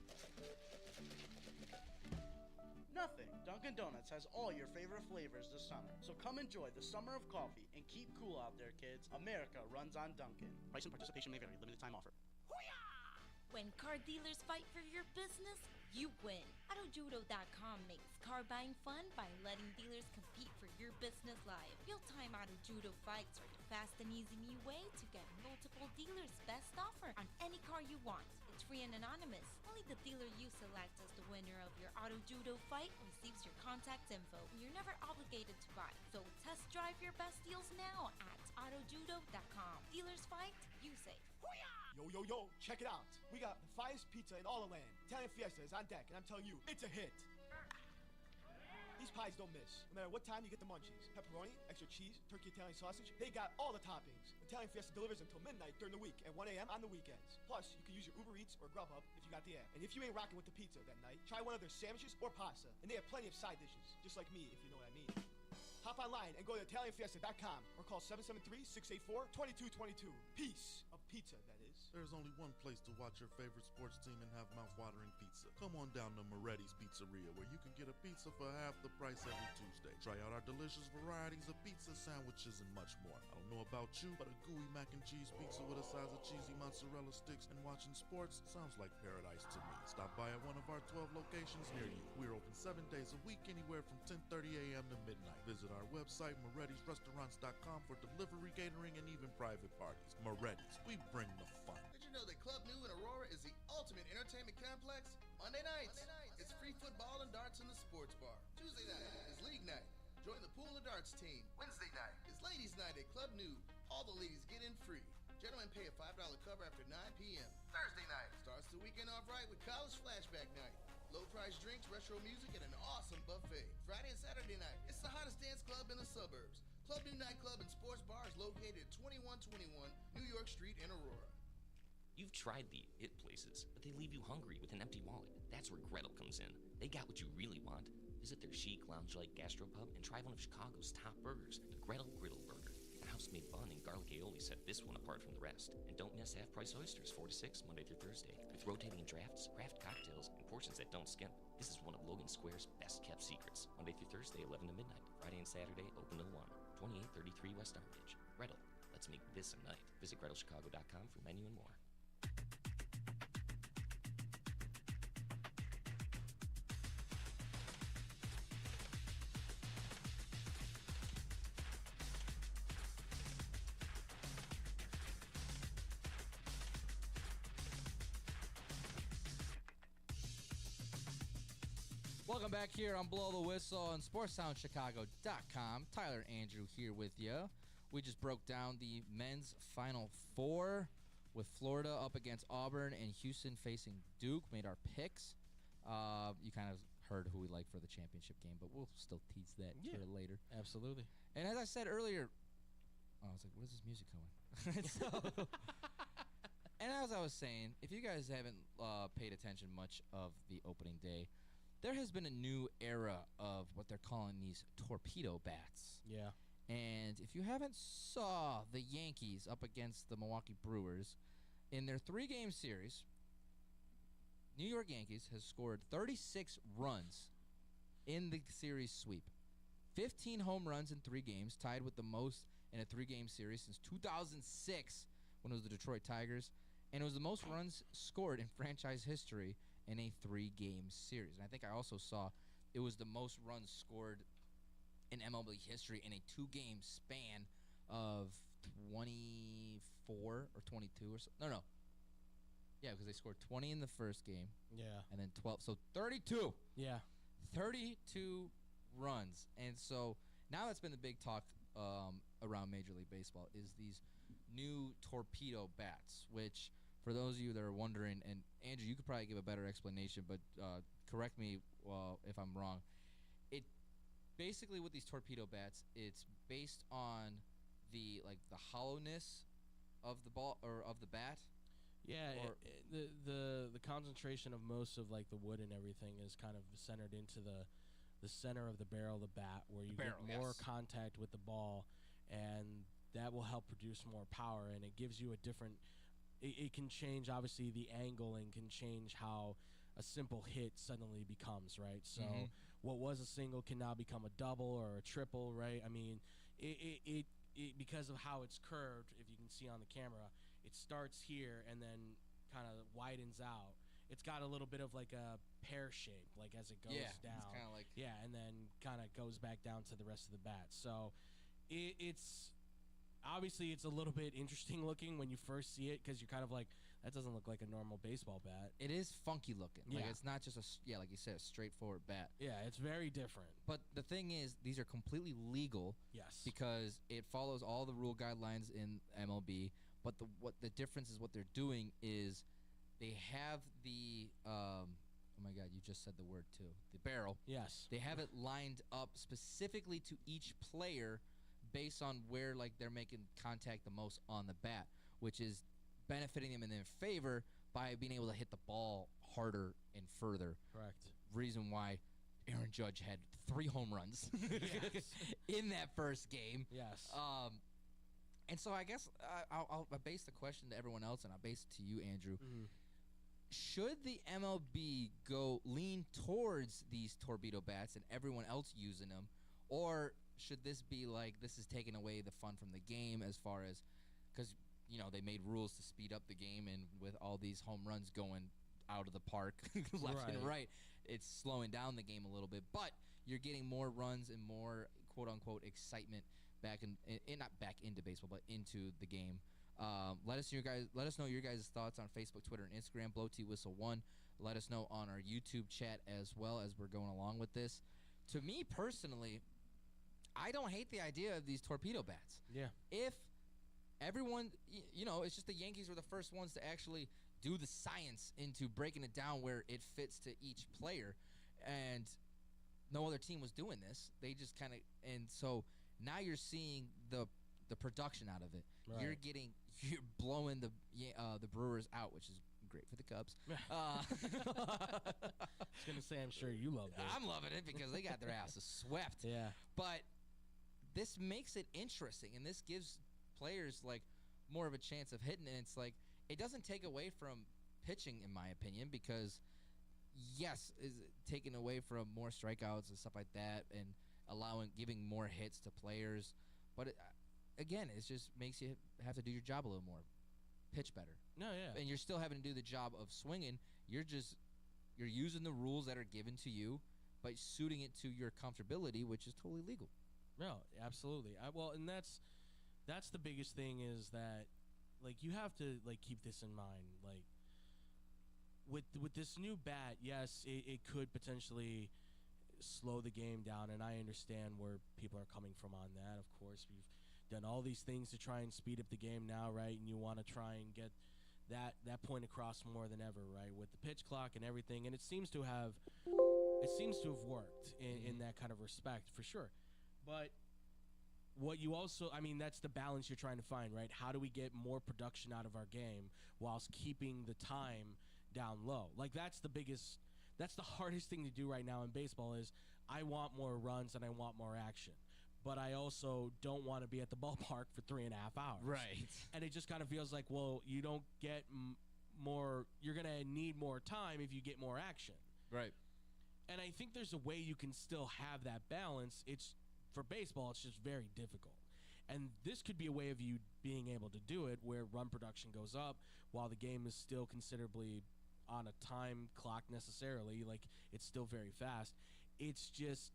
Nothing. Dunkin' Donuts has all your favorite flavors this summer. So come enjoy the summer of coffee and keep cool out there, kids. America runs on Dunkin'. Price and participation may vary. Limited time offer. When car dealers fight for your business, you win. AutoJudo.com makes car buying fun by letting dealers compete for your business live. Real-time Auto Judo fights are the fast and easy new way to get multiple dealers' best offer on any car you want. It's free and anonymous. Only the dealer you select as the winner of your Auto Judo fight receives your contact info. You're never obligated to buy, so test drive your best deals now at AutoJudo.com. Dealers fight, you save. Yo, check it out. We got the finest pizza in all the land. Italian Fiesta is on deck, and I'm telling you, it's a hit. These pies don't miss. No matter what time you get the munchies. Pepperoni, extra cheese, turkey Italian sausage, they got all the toppings. Italian Fiesta delivers until midnight during the week and 1 a.m. on the weekends. Plus, you can use your Uber Eats or Grubhub if you got the app. And if you ain't rocking with the pizza that night, try one of their sandwiches or pasta. And they have plenty of side dishes, just like me, if you know what I mean. Hop online and go to ItalianFiesta.com or call 773-684-2222. Piece of pizza, that is. There's only one place to watch your favorite sports team and have mouth-watering pizza. Come on down to Moretti's Pizzeria, where you can get a pizza for half the price every Tuesday. Try out our delicious varieties of pizza, sandwiches, and much more. I don't know about you, but a gooey mac and cheese pizza with a size of cheesy mozzarella sticks and watching sports sounds like paradise to me. Stop by at one of our 12 locations near you. We're open 7 days a week, anywhere from 10:30 a.m. to midnight. Visit our website, Moretti'sRestaurants.com, for delivery, catering, and even private parties. Moretti's, we bring the fun. Did you know that Club New in Aurora is the ultimate entertainment complex? Monday nights, it's free football and darts in the sports bar. Tuesday night is league night. Join the pool and darts team. Wednesday night is ladies' night at Club New. All the ladies get in free. Gentlemen pay a $5 cover after 9 p.m. Thursday night starts the weekend off right with college flashback night. Low price drinks, retro music, and an awesome buffet. Friday and Saturday night, it's the hottest dance club in the suburbs. Club New Nightclub and Sports Bar is located at 2121 New York Street in Aurora. You've tried the it places, but they leave you hungry with an empty wallet. That's where Gretel comes in. They got what you really want. Visit their chic, lounge-like gastropub and try one of Chicago's top burgers, the Gretel Griddle Burger. The house-made bun and garlic aioli set this one apart from the rest. And don't miss half-price oysters, 4 to 6, Monday through Thursday. With rotating drafts, craft cocktails, and portions that don't skimp. This is one of Logan Square's best-kept secrets. Monday through Thursday, 11 to midnight. Friday and Saturday, open till 1. 2833 West Armitage. Gretel, let's make this a night. Visit GretelChicago.com for menu and more. Welcome back here on Blow the Whistle on SportsSoundChicago.com. Tyler Andrew here with you. We just broke down the men's Final Four with Florida up against Auburn and Houston facing Duke. Made our picks. You kind of heard who we like for the championship game, but we'll still tease that here later. Absolutely. And as I said earlier, I was like, where's this music coming? And as I was saying, if you guys haven't paid attention much of the opening day, there has been a new era of what they're calling these torpedo bats. Yeah. And if you haven't saw the Yankees up against the Milwaukee Brewers in their 3-game series, New York Yankees has scored 36 runs in the series sweep. 15 home runs in 3 games, tied with the most in a 3-game series since 2006 when it was the Detroit Tigers. And it was the most runs scored in franchise history in a 3-game series. And I think I also saw it was the most runs scored in MLB history in a 2-game span of 24 or 22 or so. No. Yeah, because they scored 20 in the first game. Yeah. And then 12. So 32. Yeah. 32 runs. And so now that's been the big talk around Major League Baseball is these new torpedo bats, which for those of you that are wondering, and Andrew, you could probably give a better explanation, but correct me if I'm wrong. It basically with these torpedo bats, it's based on the hollowness of the ball or of the bat. Yeah, the concentration of most of like the wood and everything is kind of centered into the center of the barrel of the bat, where you get more contact with the ball, and that will help produce more power, and it gives you a different. It can change obviously the angle and can change how a simple hit suddenly becomes, right? So what was a single can now become a double or a triple, right? I mean, it because of how it's curved, if you can see on the camera, it starts here and then kind of widens out. It's got a little bit of like a pear shape, like as it goes down. It's kind of like and then kind of goes back down to the rest of the bat. So it's obviously it's a little bit interesting looking when you first see it, because you're kind of like, that doesn't look like a normal baseball bat. It is funky looking. Yeah. Like it's not just like you said, a straightforward bat. Yeah, it's very different. But the thing is, these are completely legal. Yes. Because it follows all the rule guidelines in MLB. But what the difference is, what they're doing is they have the oh my God, you just said the word too. The barrel. Yes. They have it lined up specifically to each player based on where like they're making contact the most on the bat, which is benefiting them in their favor by being able to hit the ball harder and further. Correct. Reason why Aaron Judge had 3 home runs in that first game. Yes. And so I guess I'll base the question to everyone else, and I'll base it to you, Andrew. Should the MLB lean towards these torpedo bats and everyone else using them, or should this be like this is taking away the fun from the game, as far as because they made rules to speed up the game, and with all these home runs going out of the park left and right, it's slowing down the game a little bit, but you're getting more runs and more quote unquote excitement back not back into baseball, but into the game. Let us know your guys' thoughts on Facebook, Twitter, and Instagram. Blow T Whistle 1. Let us know on our YouTube chat as well as we're going along with this. To me personally, I don't hate the idea of these torpedo bats. Yeah. If everyone, it's just the Yankees were the first ones to actually do the science into breaking it down where it fits to each player, and no other team was doing this. They just kind of, and so now you're seeing the production out of it. Right. You're blowing the Brewers out, which is great for the Cubs. I was gonna say, I'm sure you love it. I'm loving it because they got their asses swept. Yeah. But this makes it interesting, and this gives players like more of a chance of hitting. And it's like it doesn't take away from pitching, in my opinion, because yes, is taking away from more strikeouts and stuff like that, and giving more hits to players. But again, it just makes you have to do your job a little more, pitch better. No, yeah. And you're still having to do the job of swinging. You're using the rules that are given to you, but suiting it to your comfortability, which is totally legal. No, absolutely. And that's the biggest thing is that, like, you have to like keep this in mind. Like, with this new bat, yes, it could potentially slow the game down, and I understand where people are coming from on that. Of course, we've done all these things to try and speed up the game now, right? And you want to try and get that point across more than ever, right? With the pitch clock and everything, and it seems to have worked in that kind of respect for sure. But what you also, that's the balance you're trying to find, right? How do we get more production out of our game whilst keeping the time down low? Like that's the biggest That's the hardest thing to do right now in baseball is I want more runs and I want more action. But I also don't want to be at the ballpark for 3.5 hours. Right. And it just kind of feels like, well, you don't get more. You're going to need more time if you get more action. Right. And I think there's a way you can still have that balance. It's for baseball, it's just very difficult. And this could be a way of you being able to do it where run production goes up while the game is still considerably on a time clock necessarily. Like, it's still very fast. It's just,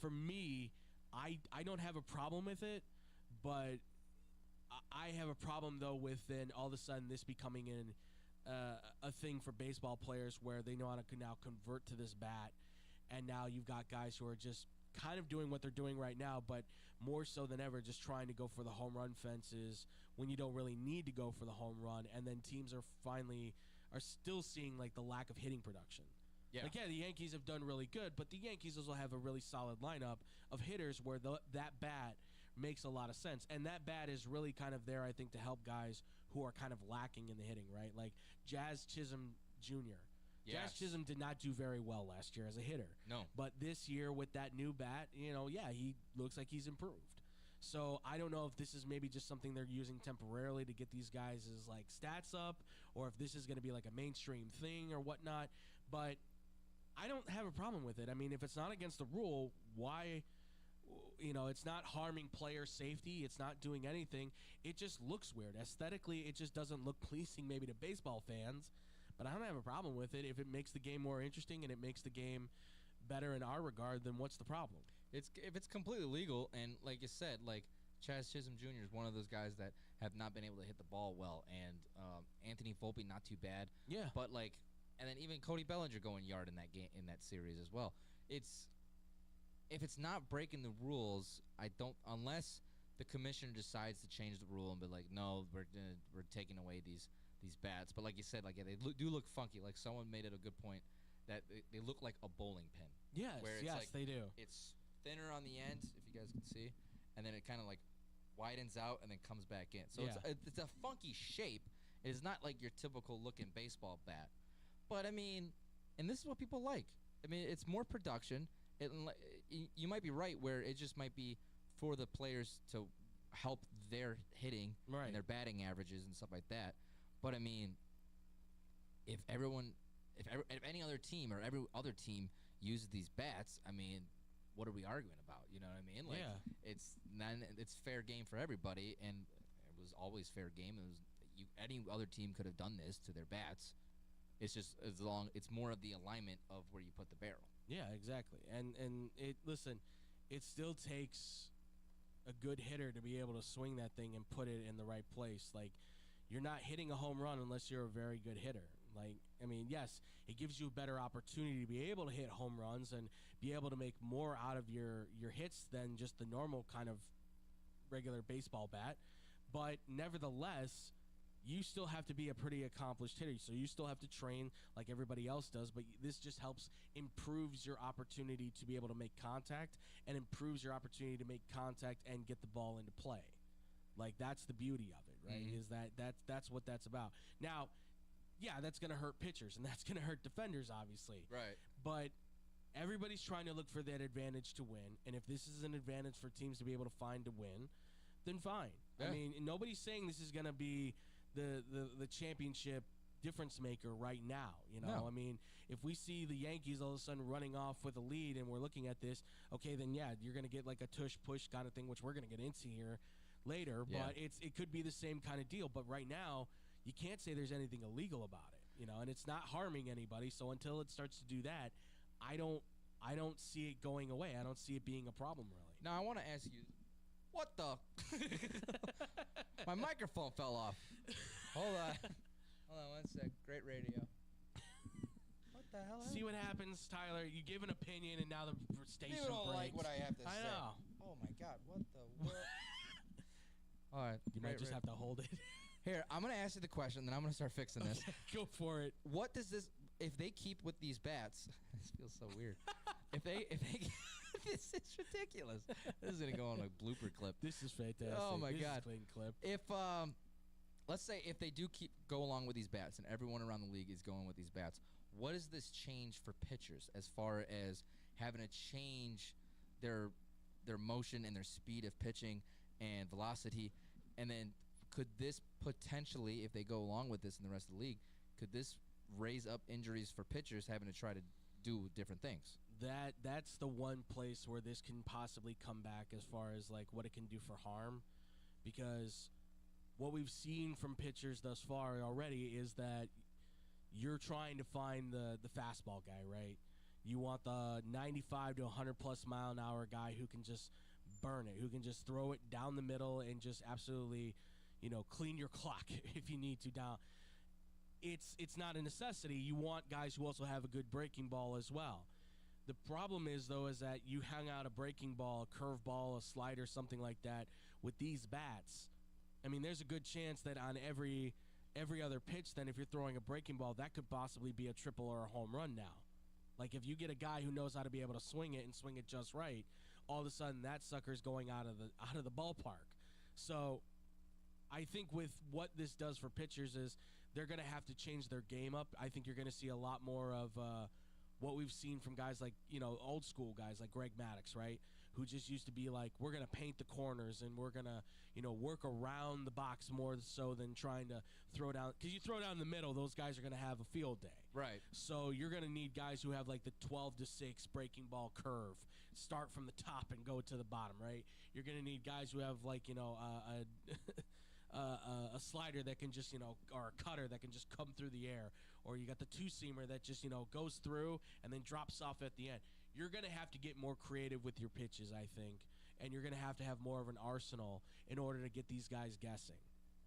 for me, I don't have a problem with it, but I have a problem, though, with then all of a sudden this becoming a thing for baseball players where they know how to now convert to this bat, and now you've got guys who are just kind of doing what they're doing right now, but more so than ever just trying to go for the home run fences when you don't really need to go for the home run, and then teams are still seeing, like, the lack of hitting production. Yeah. Like, yeah, the Yankees have done really good, but the Yankees also have a really solid lineup of hitters where that bat makes a lot of sense. And that bat is really kind of there, I think, to help guys who are kind of lacking in the hitting, right? Like Jazz Chisholm Jr. Yes. Jazz Chisholm did not do very well last year as a hitter. No. But this year with that new bat, he looks like he's improved. So I don't know if this is maybe just something they're using temporarily to get these guys' like stats up, or if this is going to be like a mainstream thing or whatnot. But I don't have a problem with it. I mean, if it's not against the rule, why? It's not harming player safety. It's not doing anything. It just looks weird. Aesthetically, it just doesn't look pleasing maybe to baseball fans. But I don't have a problem with it. If it makes the game more interesting and it makes the game better in our regard, then what's the problem? If it's completely legal, and like you said, like Chaz Chisholm Jr. is one of those guys that have not been able to hit the ball well, and Anthony Volpe not too bad. Yeah. But and then even Cody Bellinger going yard in that game, in that series as well. If it's not breaking the rules, unless the commissioner decides to change the rule and be like, no, we're taking away these bats. But like you said, they do look funky. Like someone made it a good point that they look like a bowling pin. Yes, they do. It's thinner on the end, if you guys can see, and then it kind of like widens out and then comes back in. So it's a funky shape. It is not like your typical looking baseball bat. But I mean, and this is what people like. I mean, it's more production. You might be right where it just might be for the players to help their hitting and their batting averages and stuff like that. But I mean, if any other team or every other team uses these bats, I mean, what are we arguing about? You know what I mean? It's fair game for everybody, and it was always fair game. Any other team could have done this to their bats. It's just it's more of the alignment of where you put the barrel. Yeah, exactly. And it still takes a good hitter to be able to swing that thing and put it in the right place. Like, you're not hitting a home run unless you're a very good hitter. Like, I mean, yes, it gives you a better opportunity to be able to hit home runs and be able to make more out of your hits than just the normal kind of regular baseball bat. But nevertheless, you still have to be a pretty accomplished hitter, so you still have to train like everybody else does, but this just improves your opportunity to be able to make contact and improves your opportunity to make contact and get the ball into play. Like, that's the beauty of it, right? Mm-hmm. Is that's what that's about. Now, yeah, that's going to hurt pitchers, and that's going to hurt defenders, obviously. Right. But everybody's trying to look for that advantage to win, and if this is an advantage for teams to be able to find to win, then fine. Yeah. I mean, nobody's saying this is going to be the championship difference maker right now, No. I mean, if we see the Yankees all of a sudden running off with a lead and we're looking at this, okay, then yeah, you're going to get like a tush push kind of thing, which we're going to get into here later, but it could be the same kind of deal. But right now, you can't say there's anything illegal about it, and it's not harming anybody. So until it starts to do that, I don't see it going away. I don't see it being a problem, really. Now, I want to ask you, what the? My microphone fell off. Hold on one sec. Great radio. What the hell? See what happens, Tyler. You give an opinion, and now the station You don't breaks. like what I have to say. I know. Oh my God! What the world? All right, you might just have to hold it. Here, I'm gonna ask you the question, then I'm gonna start fixing this. Go for it. What does this? If they keep with these bats, this feels so weird. if they, this is ridiculous. This is gonna go on a blooper clip. This is fantastic. Oh my this God! Is clean clip. If let's say if they do go along with these bats, and everyone around the league is going with these bats, what does this change for pitchers as far as having to change their motion and their speed of pitching and velocity? And then could this potentially, if they go along with this in the rest of the league, could this raise up injuries for pitchers having to try to do different things? That's the one place where this can possibly come back as far as like what it can do for harm, because what we've seen from pitchers thus far already is that you're trying to find the fastball guy, right? You want the 95 to 100 plus mile an hour guy who can just burn it, who can just throw it down the middle and just absolutely, clean your clock if you need to down. It's not a necessity. You want guys who also have a good breaking ball as well. The problem is, though, is that you hang out a breaking ball, a curve ball, a slider, something like that with these bats. I mean, there's a good chance that on every other pitch, then if you're throwing a breaking ball, that could possibly be a triple or a home run now. Like if you get a guy who knows how to be able to swing it and swing it just right, all of a sudden that sucker's going out of the ballpark. So I think with what this does for pitchers is they're going to have to change their game up. I think you're going to see a lot more of what we've seen from guys like, old school guys like Greg Maddux, right? Who just used to be like, we're going to paint the corners and we're going to, work around the box more so than trying to throw down. Because you throw down the middle, those guys are going to have a field day. Right. So you're going to need guys who have like the 12 to 6 breaking ball curve. Start from the top and go to the bottom, right? You're going to need guys who have like, a slider that can just, or a cutter that can just come through the air. Or you got the two-seamer that just, goes through and then drops off at the end. You're going to have to get more creative with your pitches, I think. And you're going to have more of an arsenal in order to get these guys guessing.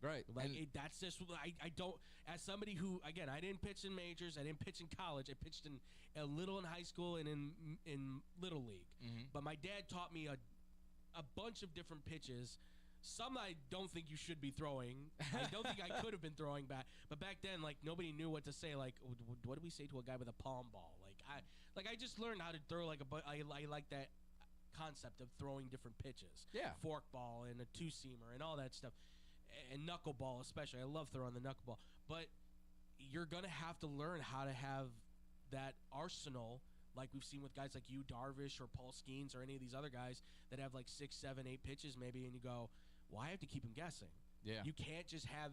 Right. Like, that's just, I don't, as somebody who, again, I didn't pitch in majors, I didn't pitch in college, I pitched in a little in high school and in Little League. Mm-hmm. But my dad taught me a bunch of different pitches. Some I don't think you should be throwing. I don't think I could have been throwing back. But back then, like, nobody knew what to say. Like, what do we say to a guy with a palm ball? I just learned how to throw I like that concept of throwing different pitches. Yeah. Fork ball and a two-seamer and all that stuff. And knuckleball especially. I love throwing the knuckleball. But you're going to have to learn how to have that arsenal like we've seen with guys like you, Darvish, or Paul Skeens, or any of these other guys that have like 6, 7, 8 pitches maybe, and you go, well, I have to keep them guessing. Yeah. You can't just have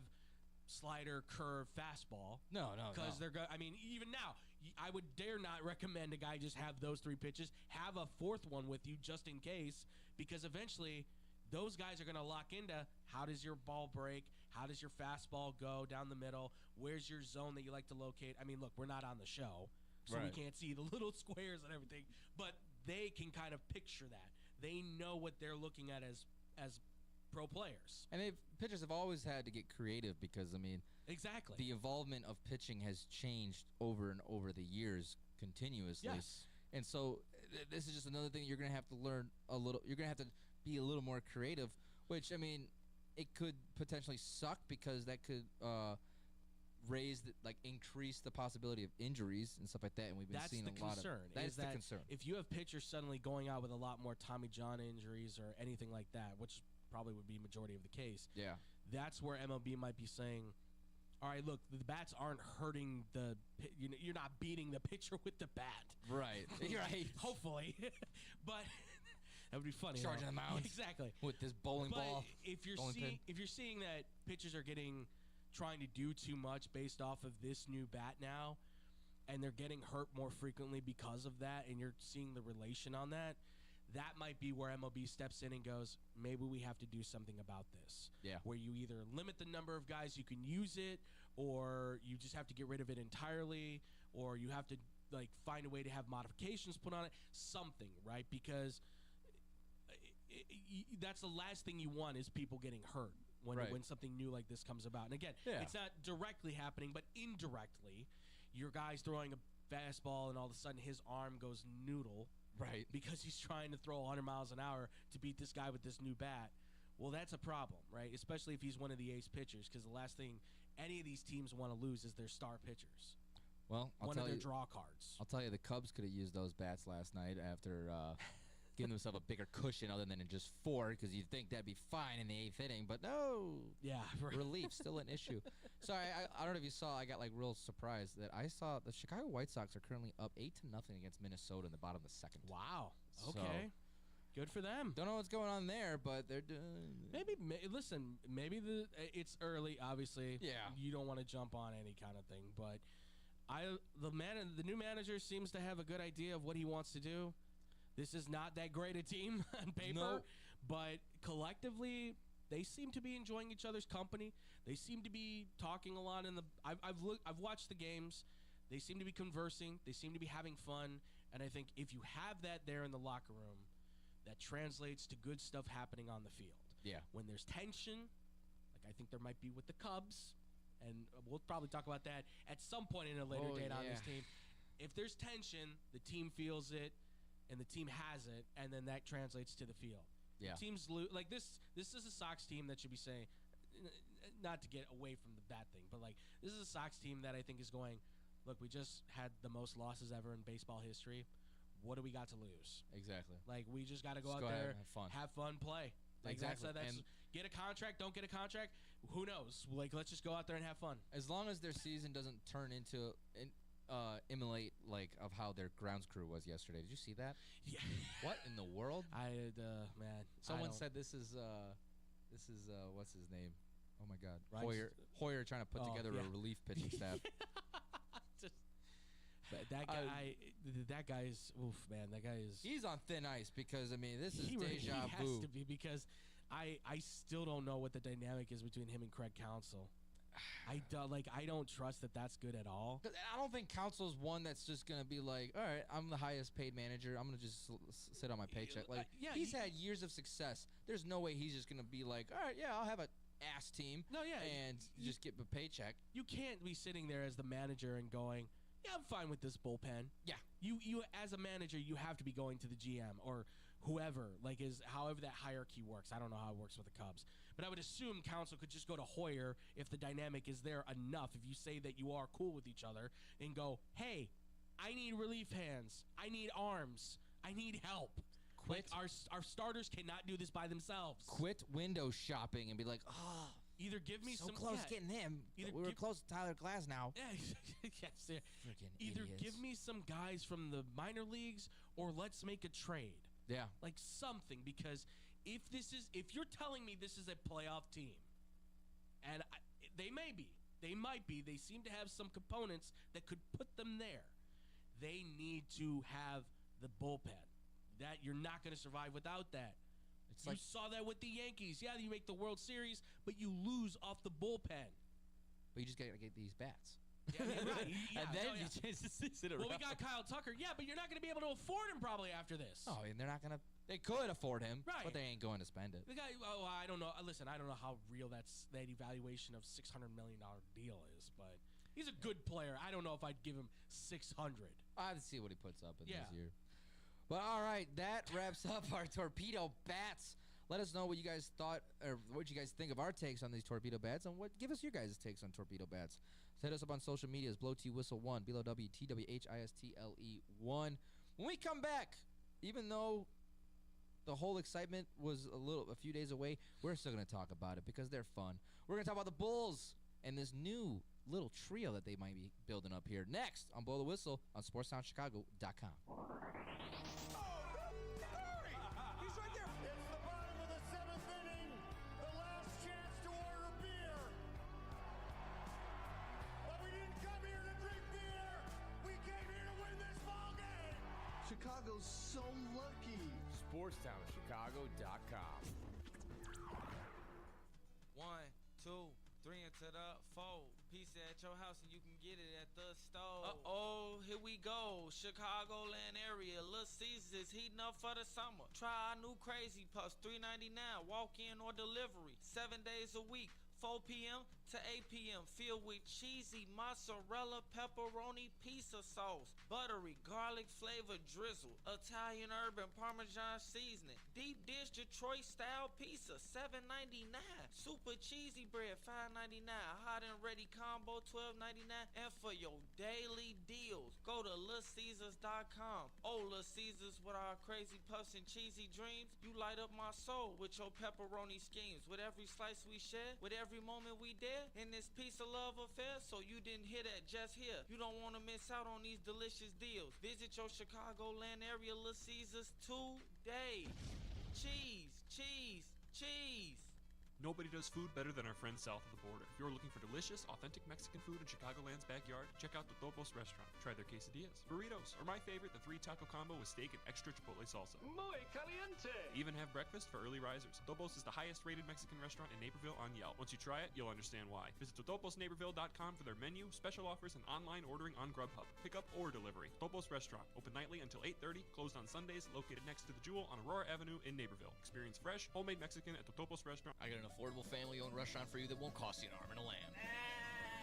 slider, curve, fastball. No. Because they're going. I mean, even now, I would dare not recommend a guy just have those 3 pitches. Have a 4th one with you just in case, because eventually those guys are going to lock into how does your ball break, how does your fastball go down the middle, where's your zone that you like to locate. I mean, look, we're not on the show, so we can't see the little squares and everything, but they can kind of picture that. They know what they're looking at as pro players. And pitchers have always had to get creative because, I mean, exactly, the involvement of pitching has changed over and over the years continuously. Yes. And so this is just another thing you're going to have to learn a little. You're going to have to be a little more creative, which, I mean, it could potentially suck because that could increase the possibility of injuries and stuff like that. And we've been seeing a lot of that. That's the concern. If you have pitchers suddenly going out with a lot more Tommy John injuries or anything like that, which probably would be majority of the case. Yeah. That's where MLB might be saying, all right, look, the bats aren't hurting you're not beating the pitcher with the bat. Right. Right. Hopefully. But that would be funny. Charging the mound. Exactly. With this bowling ball. If you're seeing that pitchers are trying to do too much based off of this new bat now, and they're getting hurt more frequently because of that, and you're seeing the relation on that, that might be where MLB steps in and goes, maybe we have to do something about this. Yeah. Where you either limit the number of guys who can use it, or you just have to get rid of it entirely, or you have to find a way to have modifications put on it, something, right? Because that's the last thing you want is people getting hurt when something new like this comes about. And again, it's not directly happening, but indirectly, your guy's throwing a fastball and all of a sudden his arm goes noodle. Right. Because he's trying to throw 100 miles an hour to beat this guy with this new bat. Well, that's a problem, right? Especially if he's one of the ace pitchers, because the last thing any of these teams want to lose is their star pitchers. Well, one of their draw cards. I'll tell you, the Cubs could have used those bats last night after giving themselves a bigger cushion other than in just 4, because you'd think that'd be fine in the 8th inning, but no. Yeah, right. Relief still an issue. Sorry, I don't know if you saw. I got like real surprised that I saw the Chicago White Sox are currently up 8-0 against Minnesota in the bottom of the 2nd. Wow. So, Okay. Good for them. Don't know what's going on there, but they're doing. Listen. Maybe it's early. Obviously, Yeah. You don't want to jump on any kind of thing, but the new manager seems to have a good idea of what he wants to do. This is not that great a team on paper, but collectively they seem to be enjoying each other's company. They seem to be talking a lot I've watched the games. They seem to be conversing. They seem to be having fun, and I think if you have that there in the locker room, that translates to good stuff happening on the field. Yeah. When there's tension, like I think there might be with the Cubs, and we'll probably talk about that at some point in a later date on this team. If there's tension, the team feels it, and the team has it, and then that translates to the field. Yeah. Teams like this is a Sox team that should be saying, not to get away from that thing, but like this is a Sox team that I think is going, look, we just had the most losses ever in baseball history. What do we got to lose? Exactly. Like, we just got to go out ahead there, and have fun, play. Like, exactly. That's get a contract, don't get a contract. Who knows? Like, let's just go out there and have fun. As long as their season doesn't turn into emulate like of how their grounds crew was yesterday. Did you see that? Yeah. What in the world? Man. Someone said this is what's his name? Oh my God, Rice? Hoyer trying to put together a relief pitching staff. That guy is oof, man. That guy is. He's on thin ice because I mean this is deja he vu. has to be because I still don't know what the dynamic is between him and Craig Counsell. I don't trust that that's good at all. I don't think Counsell's one that's just gonna be like, all right, I'm the highest paid manager. I'm gonna just sit on my paycheck. Like he's had years of success. There's no way he's just gonna be like, all right, yeah, I'll have a ass team. No, yeah, and just get a paycheck. You can't be sitting there as the manager and going, yeah, I'm fine with this bullpen. Yeah. You as a manager, you have to be going to the GM or whoever, however that hierarchy works. I don't know how it works with the Cubs. But I would assume Counsell could just go to Hoyer if the dynamic is there enough, if you say that you are cool with each other, and go, hey, I need relief hands. I need arms. I need help. Quit. Like our starters cannot do this by themselves. Quit window shopping and be like, oh, either give me so some close getting him. We were close to Tyler Glass now. Yeah, yes. Either idiots. give me some guys from the minor leagues or let's make a trade. Yeah, like something, because if you're telling me this is a playoff team, and they might be, they seem to have some components that could put them there. They need to have the bullpen. That you're not going to survive without that. You saw that with the Yankees. Yeah, you make the World Series, but you lose off the bullpen. But you just got to get these bats. Yeah, right. And then you just sit around. Well, we got Kyle Tucker. Yeah, but you're not going to be able to afford him probably after this. Oh, and they're not going to. They could afford him, right? But they ain't going to spend it. The guy. Oh, I don't know. Listen, I don't know how real that evaluation of $600 million deal is, but he's a good player. I don't know if I'd give him $600. I'd see what he puts up in this year. But all right, that wraps up our torpedo bats. Let us know what you guys thought, or what you guys think of our takes on these torpedo bats, and give us your guys' takes on torpedo bats. Hit us up on social medias, Blow T Whistle 1, BLOWTWHISTLE1. When we come back, even though the whole excitement was a few days away, we're still going to talk about it because they're fun. We're going to talk about the Bulls and this new little trio that they might be building up here. Next on Blow the Whistle on SportsTownChicago.com. Chicago's so lucky. SportsTownChicago.com. 1, 2, 3 into the 4. Pizza at your house and you can get it at the store. Uh-oh, here we go. Chicagoland area. Little Caesars is heating up for the summer. Try our new Crazy Puffs, $3.99. Walk in or delivery. 7 days a week. 4 p.m. to 8 p.m. Filled with cheesy mozzarella, pepperoni, pizza sauce, buttery, garlic flavored drizzle, Italian herb and Parmesan seasoning, deep dish Detroit style pizza, $7.99. Super cheesy bread, $5.99. Hot and ready combo, $12.99. And for your daily deals, go to LitCaesars.com. Oh, Little Caesars, with our crazy puffs and cheesy dreams, you light up my soul with your pepperoni schemes. With every slice we share, with every moment we dare, in this piece of love affair. So you didn't hear that just here. You don't want to miss out on these delicious deals. Visit your Chicagoland area Little Caesars today. Cheese, cheese, cheese. Nobody does food better than our friends south of the border. If you're looking for delicious, authentic Mexican food in Chicagoland's backyard, check out the Topos restaurant. Try their quesadillas, burritos, or my favorite, the 3-taco combo with steak and extra chipotle salsa. Muy caliente! Even have breakfast for early risers. Topos is the highest rated Mexican restaurant in Naperville on Yelp. Once you try it, you'll understand why. Visit totoposnaperville.com for their menu, special offers, and online ordering on Grubhub. Pickup or delivery. Topos restaurant, open nightly until 8:30, closed on Sundays, located next to the Jewel on Aurora Avenue in Naperville. Experience fresh, homemade Mexican at the Topos restaurant. I got an affordable family-owned restaurant for you that won't cost you an arm and a lamb.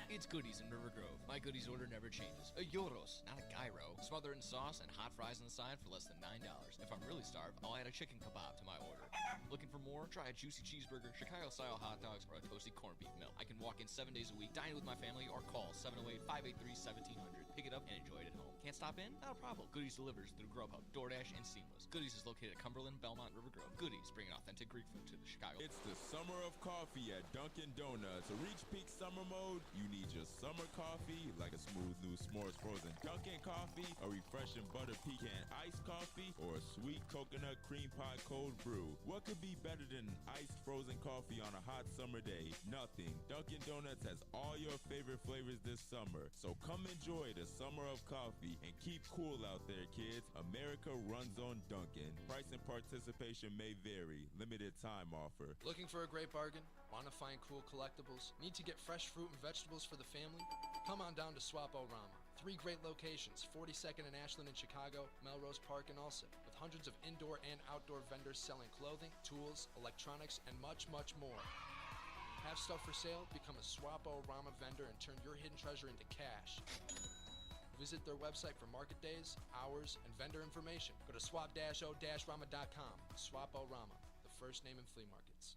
It's Goodies in River Grove. My Goodies order never changes. A gyros, not a gyro. Smothered in sauce and hot fries on the side for less than $9. If I'm really starved, I'll add a chicken kebab to my order. Looking for more? Try a juicy cheeseburger, Chicago-style hot dogs, or a toasty corned beef milk. I can walk in 7 days a week, dine with my family, or call 708-583-1700. Pick it up and enjoy it at home. Can't stop in? Not a problem. Goodies delivers through Grubhub, DoorDash, and Seamless. Goodies is located at Cumberland, Belmont, River Grove. Goodies, bringing authentic Greek food to the Chicago. It's the summer of coffee at Dunkin' Donuts. To reach peak summer mode, you need your summer coffee, like a smooth new s'mores frozen Dunkin' coffee, a refreshing butter pecan iced coffee, or a sweet coconut cream pie cold brew. What could be better than iced frozen coffee on a hot summer day? Nothing. Dunkin' Donuts has all your favorite flavors this summer. So come enjoy the summer of coffee and keep cool out there, kids. America runs on Dunkin'. Price and participation may vary. Limited time offer. Looking for a great bargain? Want to find cool collectibles? Need to get fresh fruit and vegetables for the family? Come on down to Swap-O-Rama. 3 great locations, 42nd and Ashland in Chicago, Melrose Park in Ulsan, with hundreds of indoor and outdoor vendors selling clothing, tools, electronics, and much, much more. Have stuff for sale? Become a Swap-O-Rama vendor and turn your hidden treasure into cash. Visit their website for market days, hours, and vendor information. Go to swap-o-rama.com. Swap-O-Rama, the first name in flea markets.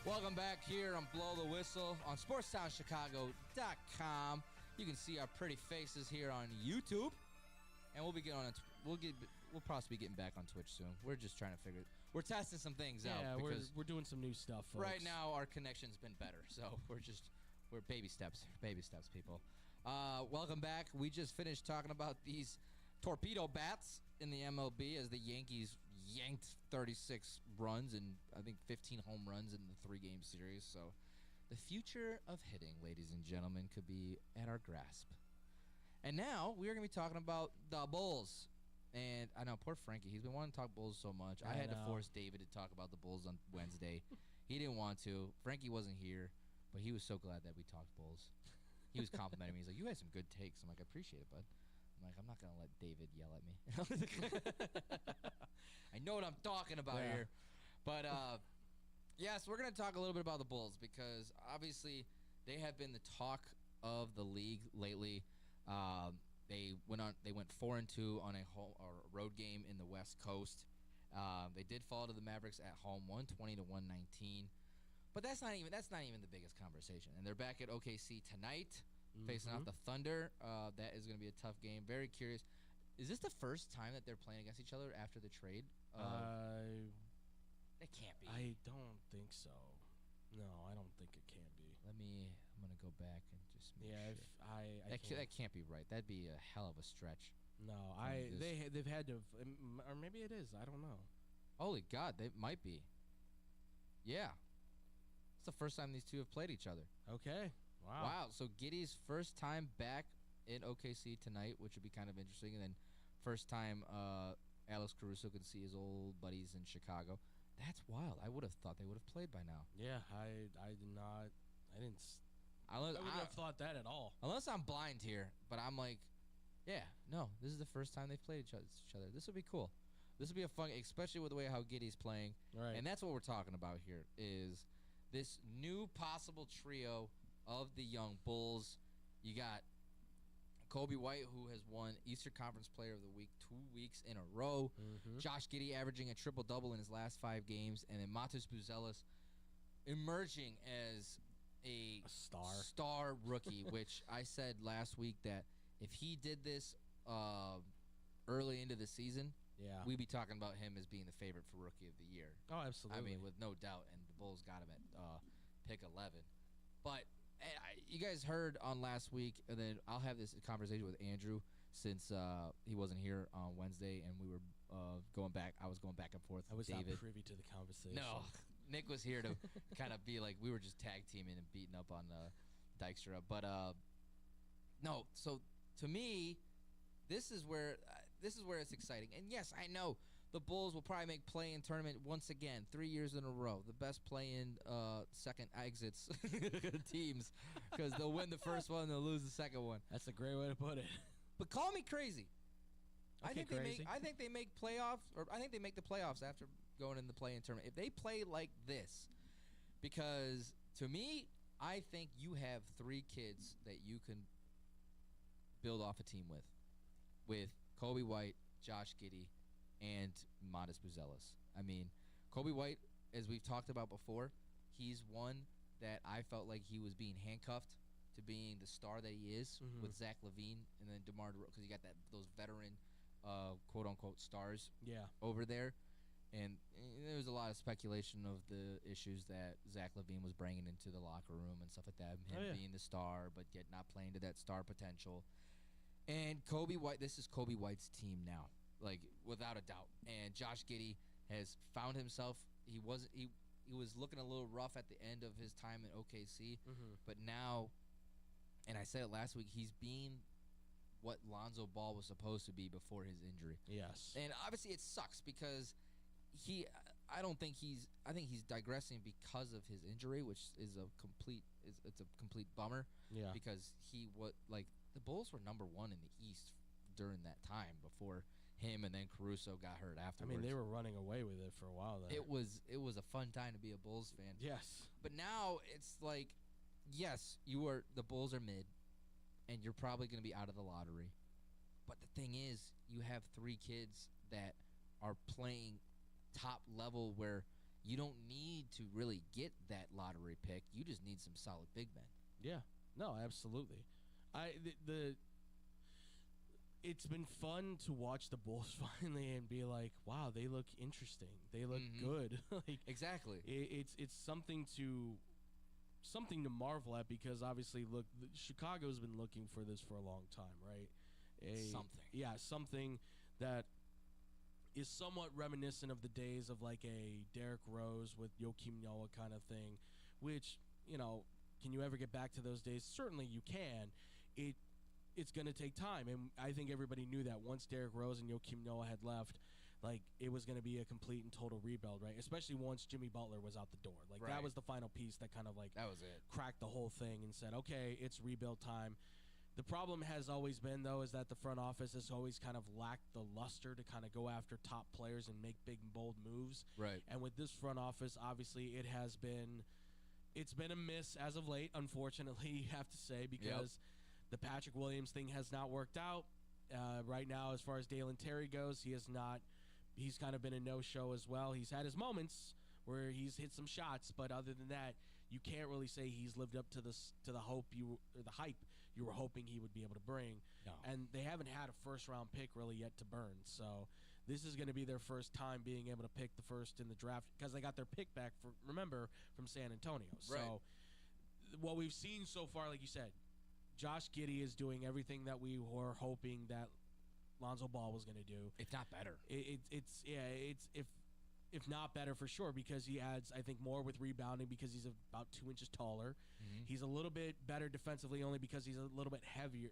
Welcome back here on Blow the Whistle on SportsTownChicago.com. You can see our pretty faces here on YouTube, and we'll probably be getting back on Twitch soon. We're just trying to we're testing some things out. Yeah, because we're doing some new stuff, folks. Right now our connection's been better, so we're baby steps, people. Welcome back. We just finished talking about these torpedo bats in the MLB as the Yankees yanked 36 runs and I think 15 home runs in the 3-game series. So the future of hitting, ladies and gentlemen, could be at our grasp. And now we are going to be talking about the Bulls. And I know, poor Frankie, he's been wanting to talk Bulls so much. I had to force David to talk about the Bulls on Wednesday. He didn't want to. Frankie wasn't here, but he was so glad that we talked Bulls. He was complimenting me. He's like, you had some good takes. I'm like, I appreciate it, bud. I'm like, I'm not going to let David yell at me. I know what I'm talking about here. But, yes, we're going to talk a little bit about the Bulls because, obviously, they have been the talk of the league lately. They went 4-2 on a road game in the West Coast. They did fall to the Mavericks at home, 120-119. But that's not even the biggest conversation. And they're back at OKC tonight, facing off the Thunder. That is going to be a tough game. Very curious. Is this the first time that they're playing against each other after the trade? It can't be. I don't think so. No, I don't think it can be. I'm gonna go back and just make sure. That can't be right. That'd be a hell of a stretch. No, they've had to, or maybe it is. I don't know. Holy God, they might be. Yeah, it's the first time these two have played each other. Okay. Wow. So Giddey's first time back in OKC tonight, which would be kind of interesting, and then first time Alex Caruso can see his old buddies in Chicago. That's wild. I would have thought they would have played by now. Yeah, I did not. I didn't. I Unless, wouldn't have thought that at all. unless I'm blind here, but I'm like, yeah, no, this is the first time they've played each other. This would be cool. This would be a fun, especially with the way how Giddy's playing. Right. And that's what we're talking about here is this new possible trio of the young Bulls. You got Kobe White, who has won Eastern Conference Player of the Week 2 weeks in a row. Mm-hmm. Josh Giddey averaging a triple-double in his last 5 games. And then Matas Buzelis emerging as a star rookie, which I said last week that if he did this early into the season, we'd be talking about him as being the favorite for Rookie of the Year. Oh, absolutely. I mean, with no doubt. And the Bulls got him at pick 11. But you guys heard on last week, and then I'll have this conversation with Andrew since he wasn't here on Wednesday, and we were going back. I was going back and forth I was with David. not privy to the conversation. No, Nick was here to kind of be like, we were just tag teaming and beating up on Dykstra. But no, so to me, this is where it's exciting. And yes, I know the Bulls will probably make play-in tournament once again, 3 years in a row. The best play-in second exits teams, because they'll win the first one, they'll lose the second one. That's a great way to put it. But call me crazy. Okay, I think they make playoffs, or I think they make the playoffs after going in the play-in tournament. If they play like this, because to me, I think you have 3 kids that you can build off a team with Kobe White, Josh Giddey, and Matas Buzelis. I mean, Kobe White, as we've talked about before, he's one that I felt like he was being handcuffed to being the star that he is with Zach LaVine and then DeMar DeRozan, because you got those veteran quote-unquote stars over there. And there was a lot of speculation of the issues that Zach LaVine was bringing into the locker room and stuff like that, him being the star but yet not playing to that star potential. And Kobe White, this is Kobe White's team now, like without a doubt. And Josh Giddey has found himself. He was looking a little rough at the end of his time in OKC, but now, and I said it last week, he's being what Lonzo Ball was supposed to be before his injury. Yes. And obviously it sucks because I think he's digressing because of his injury, which is a complete bummer. Yeah. Because the Bulls were number 1 in the East during that time before him and then Caruso got hurt afterwards. I mean, they were running away with it for a while there. It was a fun time to be a Bulls fan. Yes. But now it's like, yes, the Bulls are mid, and you're probably going to be out of the lottery. But the thing is, you have 3 kids that are playing top level where you don't need to really get that lottery pick. You just need some solid big men. Yeah. No, absolutely. It's been fun to watch the Bulls finally and be like, wow, they look interesting. They look good. Exactly. It's something to marvel at, because obviously, look, Chicago's been looking for this for a long time, right? Something that is somewhat reminiscent of the days of like a Derrick Rose with Joakim Noah kind of thing, which, can you ever get back to those days? Certainly you can. It's going to take time, and I think everybody knew that once Derrick Rose and Joakim Noah had left, like, it was going to be a complete and total rebuild, right? Especially once Jimmy Butler was out the door. Like, that was the final piece that kind of, like, that was it. Cracked the whole thing and said, okay, it's rebuild time. The problem has always been, though, is that the front office has always kind of lacked the luster to kind of go after top players and make big and bold moves. Right. And with this front office, obviously, it's been a miss as of late, unfortunately, you have to say, because the Patrick Williams thing has not worked out. Right now, as far as Dalen Terry goes, he's kind of been a no-show as well. He's had his moments where he's hit some shots, but other than that, you can't really say he's lived up to the hype you were hoping he would be able to bring. No. And they haven't had a first-round pick really yet to burn. So this is going to be their first time being able to pick the first in the draft, because they got their pick back from San Antonio. Right. So what we've seen so far, like you said, Josh Giddey is doing everything that we were hoping that Lonzo Ball was going to do. If not better. If not better for sure, because he adds, I think, more with rebounding because he's about 2 inches taller. He's a little bit better defensively only because he's a little bit heavier.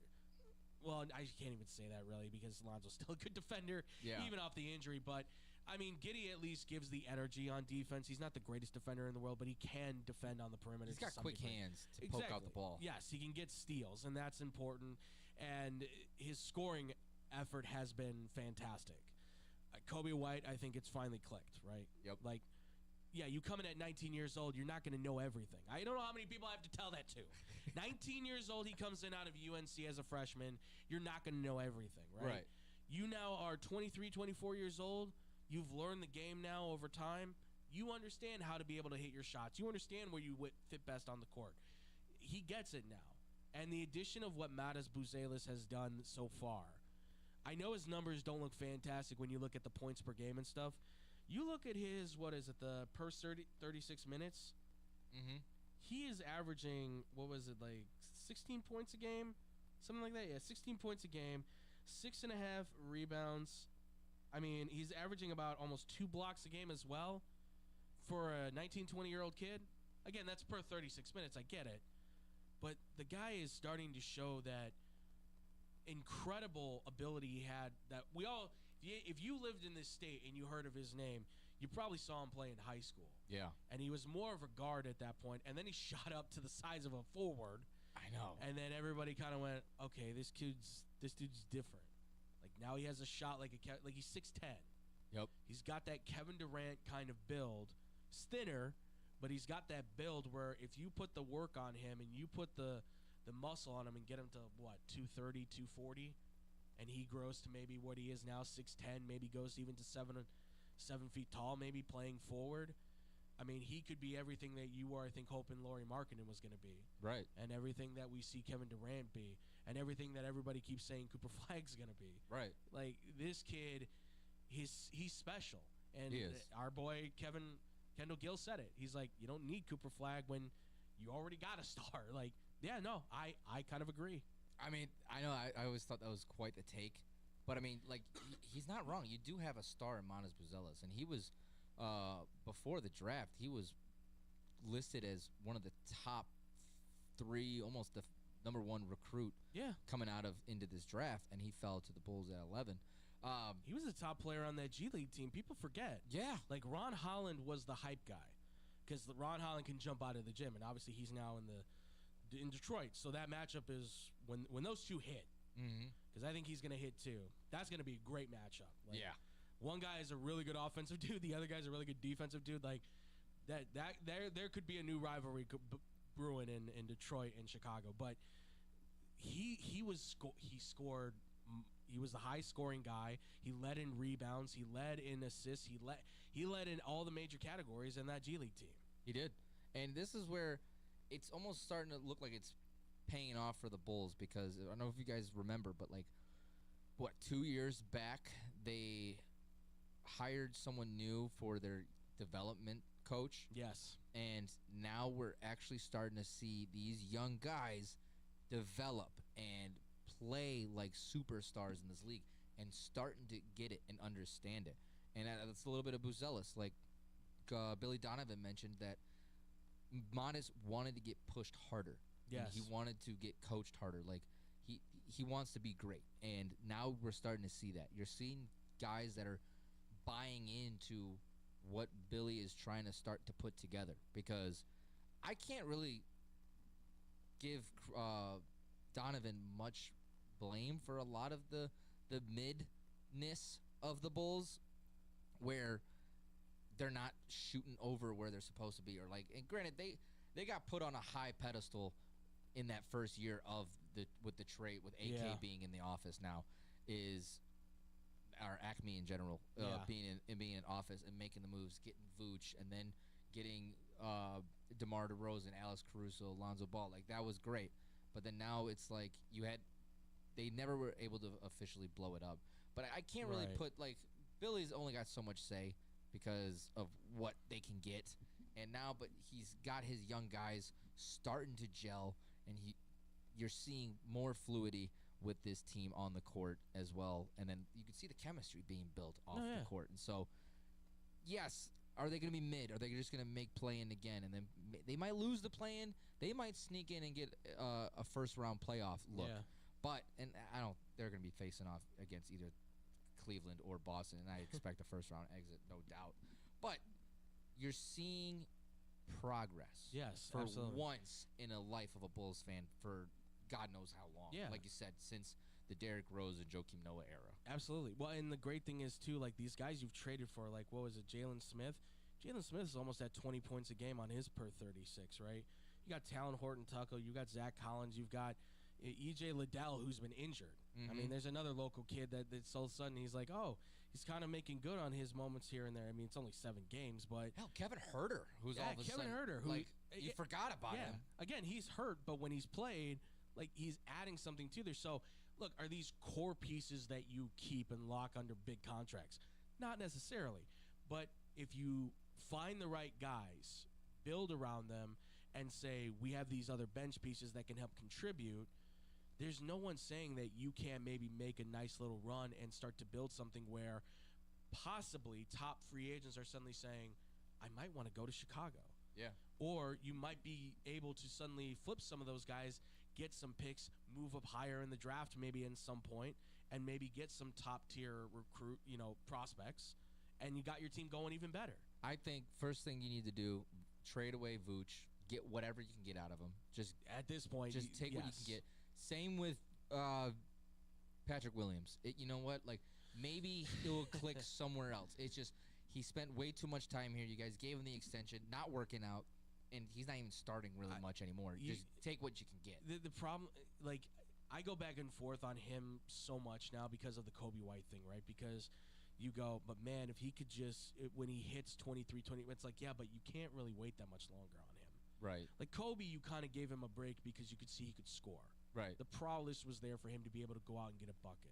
Well, I can't even say that really, because Lonzo's still a good defender, even off the injury. But I mean, Giddey at least gives the energy on defense. He's not the greatest defender in the world, but he can defend on the perimeter. He's got quick hands to poke out the ball. Yes, he can get steals, and that's important. And his scoring effort has been fantastic. Kobe White, I think it's finally clicked, right? Yep. Like, yeah, you come in at 19 years old, you're not going to know everything. I don't know how many people I have to tell that to. 19 years old, he comes in out of UNC as a freshman. You're not going to know everything, right? You now are 23, 24 years old. You've learned the game now over time. You understand how to be able to hit your shots. You understand where you fit best on the court. He gets it now. And the addition of what Matas Buzelis has done so far, I know his numbers don't look fantastic when you look at the points per game and stuff. You look at his, the per 36 minutes. Mm-hmm. He is averaging, 16 points a game? Something like that, yeah, 16 points a game, 6.5 rebounds. I mean, he's averaging about almost 2 blocks a game as well for a 19, 20-year-old kid. Again, that's per 36 minutes. I get it. But the guy is starting to show that incredible ability he had that we all, if you lived in this state and you heard of his name, you probably saw him play in high school. Yeah. And he was more of a guard at that point, and then he shot up to the size of a forward. I know. And then everybody kind of went, okay, this dude's different. Like, now he has a shot like he's 6'10". Yep. He's got that Kevin Durant kind of build. He's thinner, but he's got that build where if you put the work on him and you put the muscle on him and get him to, 230, 240, and he grows to maybe what he is now, 6'10", maybe goes even to 7 feet tall, maybe playing forward. I mean, he could be everything that you were, I think, hoping Lauri Markkanen was going to be. Right. And everything that we see Kevin Durant be. And everything that everybody keeps saying Cooper Flagg's going to be. Right. Like, this kid, he's special. And he is. Our boy Kendall Gill said it. He's like, you don't need Cooper Flagg when you already got a star. Like, yeah, no, I kind of agree. I mean, I know I always thought that was quite the take. But, I mean, like, he's not wrong. You do have a star in Matas Buzelis. And he was, before the draft, he was listed as one of the top 3, almost the number 1 recruit coming into this draft. And he fell to the Bulls at 11. He was a top player on that G League team. People forget. Yeah. Like, Ron Holland was the hype guy. Because Ron Holland can jump out of the gym. And obviously he's now in Detroit. So that matchup is when those two hit. Because I think he's going to hit too. That's going to be a great matchup. Like, yeah. One guy is a really good offensive dude. The other guy's a really good defensive dude. Like there could be a new rivalry brewing in Detroit and Chicago. But he scored. He was the high scoring guy. He led in rebounds. He led in assists. He led in all the major categories in that G League team. He did. And this is where it's almost starting to look like it's paying off for the Bulls, because I don't know if you guys remember, but 2 years back they hired someone new for their development coach. Yes. And now we're actually starting to see these young guys develop and play like superstars in this league and starting to get it and understand it. And that's a little bit of Buzelis. Like Billy Donovan mentioned that Matas wanted to get pushed harder. Yes. And he wanted to get coached harder. Like he wants to be great. And now we're starting to see that. You're seeing guys that are buying into what Billy is trying to start to put together, because I can't really give Donovan much blame for a lot of the midness of the Bulls, where they're not shooting over where they're supposed to be, or and granted they got put on a high pedestal in that first year with the trade, with AK being in the office now, or Acme in general, being in office and making the moves, getting Vooch, and then getting DeMar DeRozan, Alex Caruso, Lonzo Ball. Like, that was great. But then now it's like they never were able to officially blow it up. But I can't really put, Billy's only got so much say because of what they can get. And now, but he's got his young guys starting to gel, and you're seeing more fluidity with this team on the court as well. And then you can see the chemistry being built off the court. And so, yes, are they going to be mid? Are they just going to make play-in again? And then they might lose the play-in. They might sneak in and get a first-round playoff look. Yeah. But, and they're going to be facing off against either Cleveland or Boston, and I expect a first-round exit, no doubt. But you're seeing progress. Yes, for absolutely. once in a life of a Bulls fan for God knows how long. Yeah. Like you said, since the Derrick Rose and Joakim Noah era. Absolutely. Well, and the great thing is, too, like, these guys you've traded for, like, what was it, Jalen Smith? Jalen Smith is almost at 20 points a game on his per 36, right? You got Talon Horton-Tucker. You got Zach Collins. You've got E.J. Liddell, who's been injured. I mean, there's another local kid that's all of a sudden he's like, oh, he's kind of making good on his moments here and there. I mean, it's only 7 games, but... Hell, Kevin Herter, who's all of a Kevin sudden... Herter, who... Like, you forgot about him. Again, he's hurt, but when he's played, like, he's adding something to there. So, look, are these core pieces that you keep and lock under big contracts? Not necessarily. But if you find the right guys, build around them, and say, we have these other bench pieces that can help contribute, there's no one saying that you can't maybe make a nice little run and start to build something where possibly top free agents are suddenly saying, I might want to go to Chicago. Yeah. Or you might be able to suddenly flip some of those guys, get some picks, move up higher in the draft maybe in some point, and maybe get some top-tier recruit, prospects, and you got your team going even better. I think first thing you need to do, trade away Vooch, get whatever you can get out of him. Just at this point, just take what you can get. Same with Patrick Williams. You know what? Like, maybe it will click somewhere else. It's just he spent way too much time here. You guys gave him the extension, not working out, and he's not even starting really much anymore. Just take what you can get. The problem, like, I go back and forth on him so much now because of the Kobe White thing, right? Because you go, but man, if he could just, when he hits 23, 20, it's like, yeah, but you can't really wait that much longer on him. Right. Like Kobe, you kind of gave him a break because you could see he could score. Right. The prowess was there for him to be able to go out and get a bucket.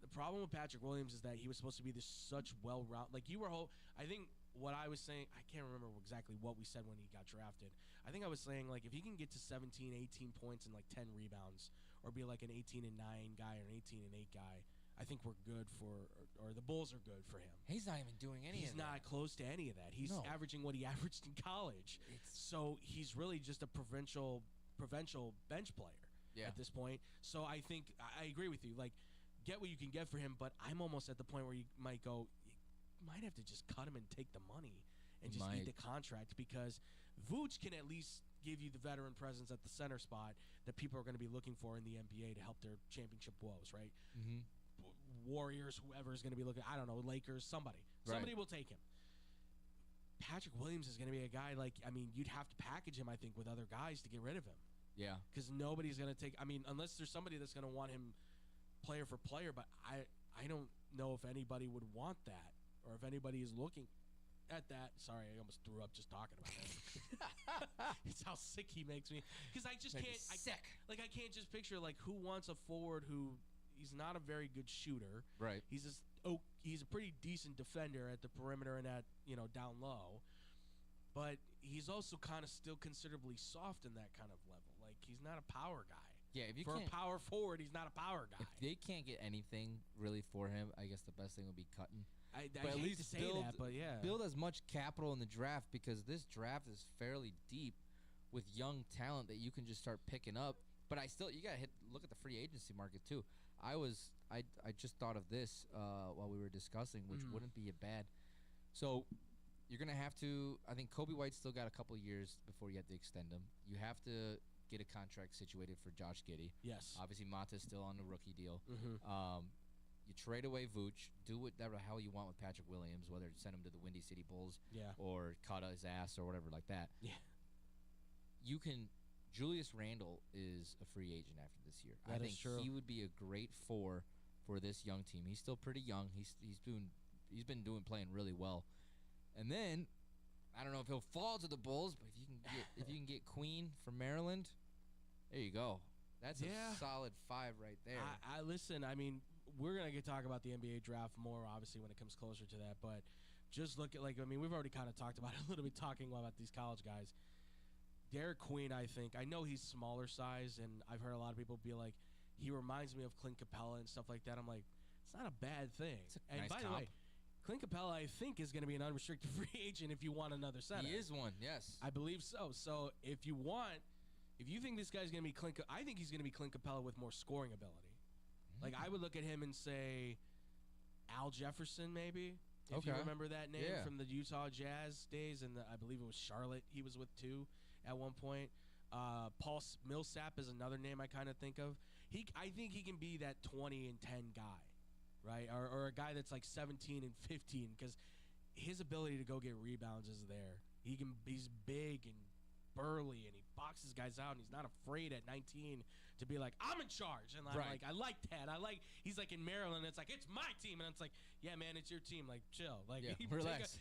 The problem with Patrick Williams is that he was supposed to be this such well-rounded, like you were, I think what I was saying, I can't remember exactly what we said when he got drafted. I think I was saying, like, if he can get to 17, 18 points and like 10 rebounds, or be like an 18-9 guy or an 18-8 guy, I think we're good for, or the Bulls are good for him. He's not even doing any of that. He's not close to any of that. He's averaging what he averaged in college. So he's really just a provincial bench player at this point. So I think, I agree with you. Like, get what you can get for him, but I'm almost at the point where you might go, you might have to just cut him and take the money and just eat the contract, because Vooch can at least give you the veteran presence at the center spot that people are going to be looking for in the NBA to help their championship woes, right? Mm-hmm. Warriors, whoever is going to be looking, I don't know, Lakers, somebody will take him. Patrick Williams is going to be a guy, like, I mean, you'd have to package him, I think, with other guys to get rid of him. Yeah. Because nobody's going to take, I mean, unless there's somebody that's going to want him player for player, but I don't know if anybody would want that, or if anybody is looking at that. Sorry, I almost threw up just talking about it. It's how sick he makes me. Because I just can't, I can't just picture, like, who wants a forward who, he's not a very good shooter. Right. He's he's a pretty decent defender at the perimeter and at, down low. But he's also kind of still considerably soft in that kind of level. Like, he's not a power guy. Yeah, if you for a can't, power forward, he's not a power guy. If they can't get anything really for him, I guess the best thing would be cutting. I but at hate least to say that, but yeah. Build as much capital in the draft, because this draft is fairly deep with young talent that you can just start picking up. But you gotta look at the free agency market too. I just thought of this while we were discussing, which wouldn't be a bad. So you're gonna have to. I think Kobe White's still got a couple years before you have to extend him. You have to get a contract situated for Josh Giddey. Yes. Obviously, Mata's still on the rookie deal. Mm-hmm. You trade away Vooch, do whatever the hell you want with Patrick Williams, whether it's send him to the Windy City Bulls or cut his ass or whatever like that. Yeah. You can. Julius Randle is a free agent after this year. I think he would be a great for this young team. He's still pretty young. He's been playing really well. And then I don't know if he'll fall to the Bulls, but if you can get Queen from Maryland, there you go. That's a solid 5 right there. I listen. I mean, we're gonna talk about the NBA draft more, obviously, when it comes closer to that. But just look at, like, I mean, we've already kind of talked about it a little bit, talking about these college guys. Derek Queen, I think. I know he's smaller size, and I've heard a lot of people be like, he reminds me of Clint Capella and stuff like that. I'm like, it's not a bad thing. And nice by the way, Clint Capella, I think, is going to be an unrestricted free agent if you want another center. He is one, yes. I believe so. So if you think this guy's going to be I think he's going to be Clint Capella with more scoring ability. Like, I would look at him and say, Al Jefferson, maybe. If you remember that name from the Utah Jazz days, and I believe it was Charlotte he was with too at one point. Paul Millsap is another name I kind of think of. I think he can be that 20 and 10 guy, right? Or a guy that's like 17 and 15, because his ability to go get rebounds is there. He's big and burly, and he boxes guys out, and he's not afraid at 19 to be like, I'm in charge. And I'm like, I like that. He's like in Maryland, it's like, it's my team. And it's like, yeah, man, it's your team. Like, chill. Like, relax.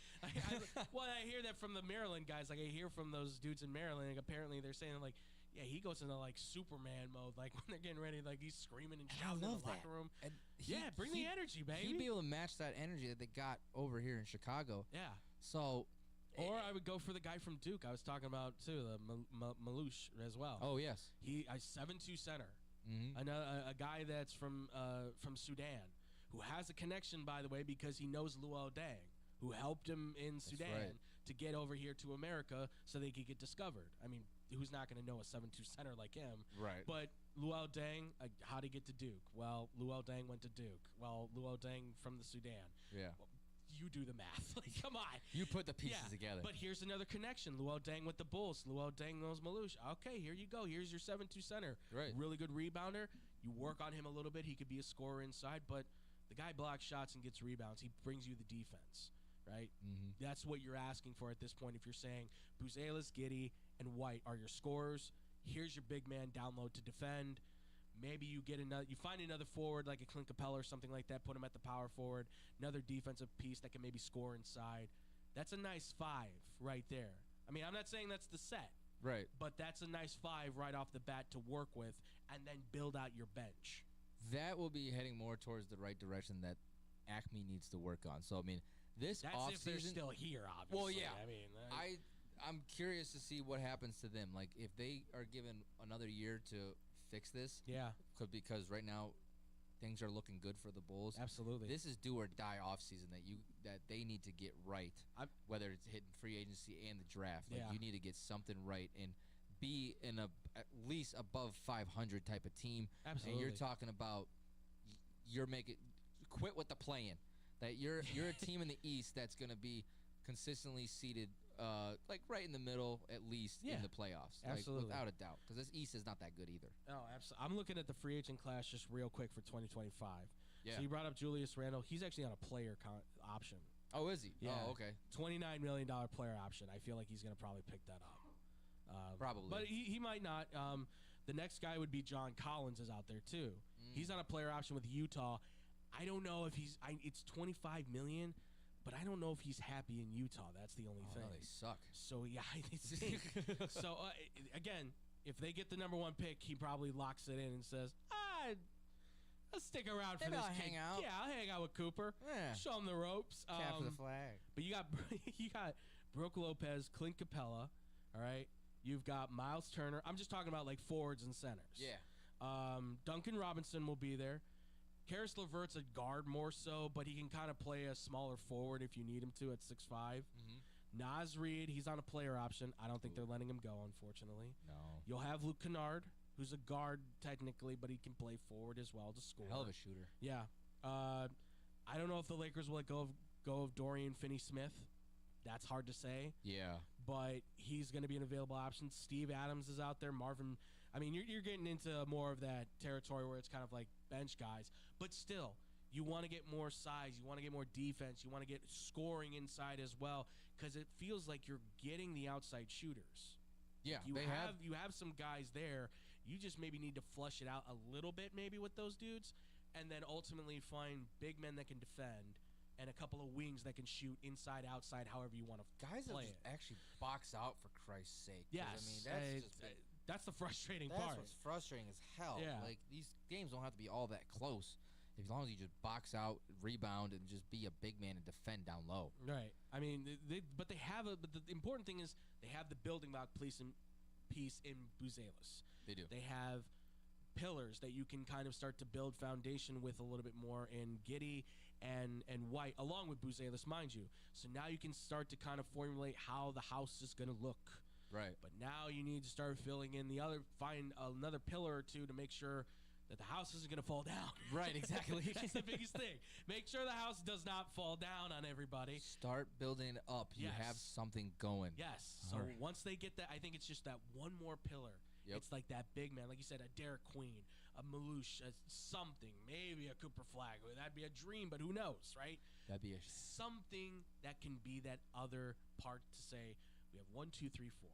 Well, I hear that from the Maryland guys. Like, I hear from those dudes in Maryland. Like, apparently they're saying, like, yeah, he goes into, like, Superman mode. Like, when they're getting ready, like, he's screaming and shouting in the locker room. And bring the energy, baby. He'd be able to match that energy that they got over here in Chicago. Yeah. So... Or I would go for the guy from Duke I was talking about too, the Malouche as well. Oh yes, I 7'2" center. A guy that's from Sudan, who has a connection, by the way, because he knows Luol Deng, who helped him in Sudan to get over here to America so they could get discovered. I mean, who's not going to know a 7'2" center like him? Right. But Luol Deng, how'd he get to Duke? Well, Luol Deng went to Duke. Well, Luol Deng from the Sudan. Yeah. Well, you do the math. Like, come on. You put the pieces together. But here's another connection. Luol Deng with the Bulls. Luol Deng knows Malouche. Okay, here you go. Here's your 7'2" center. Right. Really good rebounder. You work on him a little bit. He could be a scorer inside, but the guy blocks shots and gets rebounds. He brings you the defense, right? That's what you're asking for at this point. If you're saying Buzelis, Giddey, and White are your scorers, here's your big man down low to defend. Maybe you find another forward like a Clint Capella or something like that, put him at the power forward, another defensive piece that can maybe score inside. That's a nice 5 right there. I mean, I'm not saying that's the set. Right. But that's a nice 5 right off the bat to work with and then build out your bench. That will be heading more towards the right direction that Acme needs to work on. So, I mean, this that's offseason... if they're still here, obviously. Well, yeah. I mean... I'm curious to see what happens to them. Like, if they are given another year to fix this. Yeah. Because right now things are looking good for the Bulls. Absolutely. This is do or die offseason that they need to get right. Whether it's hitting free agency and the draft. Like you need to get something right and be in at least above 500 type of team. Absolutely. And you're talking about quit with the play-in. That you're a team in the East that's going to be consistently seated like right in the middle, at least in the playoffs. Absolutely. Like, without a doubt. Because this East is not that good either. Oh, absolutely. I'm looking at the free agent class just real quick for 2025. Yeah. So you brought up Julius Randle. He's actually on a player option. Oh, is he? Yeah. Oh, okay. $29 million player option. I feel like he's going to probably pick that up. Probably. But he might not. The next guy would be John Collins is out there too. He's on a player option with Utah. I don't know if it's $25 million. But I don't know if he's happy in Utah. That's the only thing. No, they suck. So, yeah, they stink. So, again, if they get the number 1 pick, he probably locks it in and says, I'll stick around for this. I'll hang out. Yeah, I'll hang out with Cooper. Yeah. Show him the ropes. Capture the flag. But you got Brooke Lopez, Clint Capella, all right? You've got Miles Turner. I'm just talking about, like, forwards and centers. Yeah. Duncan Robinson will be there. Karis LeVert's a guard more so, but he can kind of play a smaller forward if you need him to at 6'5". Naz Reid, he's on a player option. I don't think they're letting him go, unfortunately. No. You'll have Luke Kennard, who's a guard technically, but he can play forward as well to score. Hell of a shooter. Yeah. I don't know if the Lakers will let go of Dorian Finney-Smith. That's hard to say. Yeah. But he's going to be an available option. Steve Adams is out there. Marvin. I mean, you're getting into more of that territory where it's kind of like bench guys. But still, you want to get more size. You want to get more defense. You want to get scoring inside as well because it feels like you're getting the outside shooters. Yeah, you have some guys there. You just maybe need to flush it out a little bit maybe with those dudes and then ultimately find big men that can defend and a couple of wings that can shoot inside, outside, however you want to guys play that just actually box out for Christ's sake. Yes. I mean, that's the frustrating part. part. That's what's frustrating as hell. Yeah. Like, these games don't have to be all that close. As long as you just box out, rebound, and just be a big man and defend down low. Right. I mean, but the important thing is they have the building block piece in Buzelis. They do. They have pillars that you can kind of start to build foundation with a little bit more in Giddey and White, along with Buzelis, mind you. So now you can start to kind of formulate how the house is going to look. Right. But now you need to start filling in find another pillar or two to make sure that the house isn't going to fall down. Right, exactly. That's the biggest thing. Make sure the house does not fall down on everybody. Start building it up. You have something going. Yes. So once they get that, I think it's just that one more pillar. Yep. It's like that big man, like you said, a Derek Queen, a Malouche, something, maybe a Cooper Flag. That'd be a dream, but who knows, right? That'd be something that can be that other part to say, we have 1, 2, 3, 4.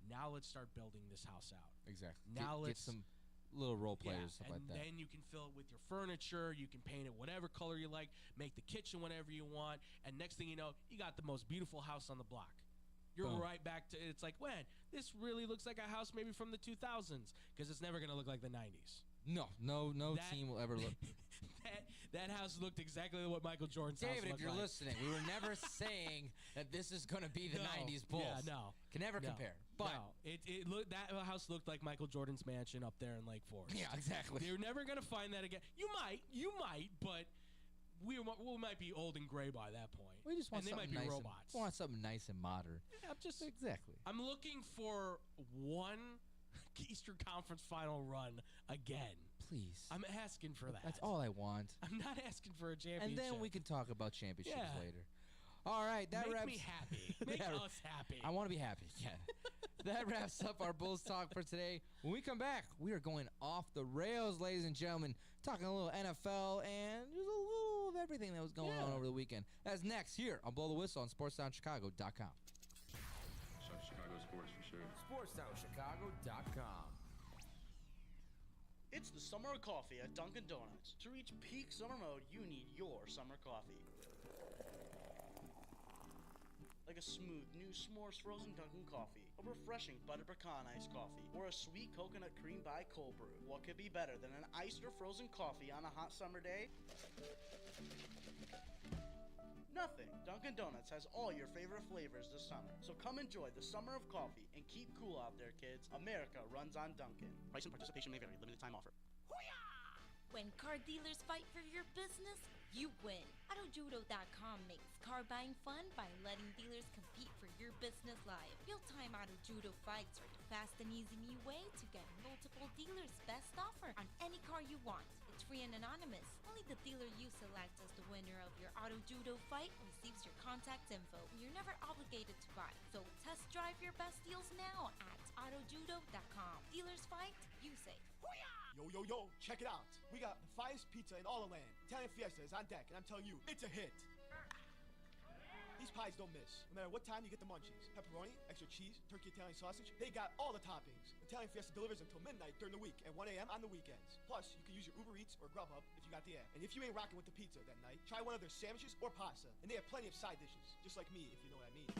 Now let's start building this house out. Exactly. Now get some little role players, stuff and like that. then you can fill it with your furniture. You can paint it whatever color you like. Make the kitchen whatever you want. And next thing you know, you got the most beautiful house on the block. You're Boom. right back to it's like, when this really looks like a house maybe from the 2000s, because it's never going to look like the 90s. No team will ever look. That house looked exactly what Michael Jordan's house David, looked if you're like. listening, we were never saying that this is going to be the 90s Bulls. Yeah, no. Can never No. compare. But no, it looked, that house looked like Michael Jordan's mansion up there in Lake Forest. Yeah, exactly. You're never going to find that again. You might, but we might be old and gray by that point. we just want and they something might be nice robots. We want something nice and modern. Yeah, exactly. I'm looking for one Eastern Conference final run again. Please. I'm asking for that. That's all I want. I'm not asking for a championship. And then we can talk about championships Yeah. later. All right, that Make wraps. me happy. Make us happy. I want to be happy. Yeah. That wraps up our Bulls talk for today. When we come back, we are going off the rails, ladies and gentlemen, talking a little NFL and just a little of everything that was going on over the weekend. That's next here on Blow the Whistle on SportsTownChicago.com. Chicago sports for sure. SportsTownChicago.com. It's the summer of coffee at Dunkin' Donuts. To reach peak summer mode, you need your summer coffee. Like a smooth, new s'mores frozen Dunkin' coffee, a refreshing butter pecan iced coffee, or a sweet coconut cream by cold brew. What could be better than an iced or frozen coffee on a hot summer day? Nothing. Dunkin' Donuts has all your favorite flavors this summer. So come enjoy the summer of coffee and keep cool out there, kids. America runs on Dunkin'. Price and participation may vary. Limited time offer. When car dealers fight for your business, you win. AutoJudo.com makes car buying fun by letting dealers compete for your business live. Real-time AutoJudo fights are the fast and easy new way to get multiple dealers' best offer on any car you want. It's free and anonymous. Only the dealer you select as the winner of your AutoJudo fight receives your contact info. You're never obligated to buy, so test drive your best deals now at AutoJudo.com. Dealers fight, you save. Yo, check it out. We got the finest pizza in all the land. Italian Fiesta is on deck, and I'm telling you, it's a hit. These pies don't miss. No matter what time you get the munchies. Pepperoni, extra cheese, turkey Italian sausage, they got all the toppings. Italian Fiesta delivers until midnight during the week and 1 a.m. on the weekends. Plus, you can use your Uber Eats or Grubhub if you got the app. And if you ain't rocking with the pizza that night, try one of their sandwiches or pasta. And they have plenty of side dishes, just like me, if you know what I mean.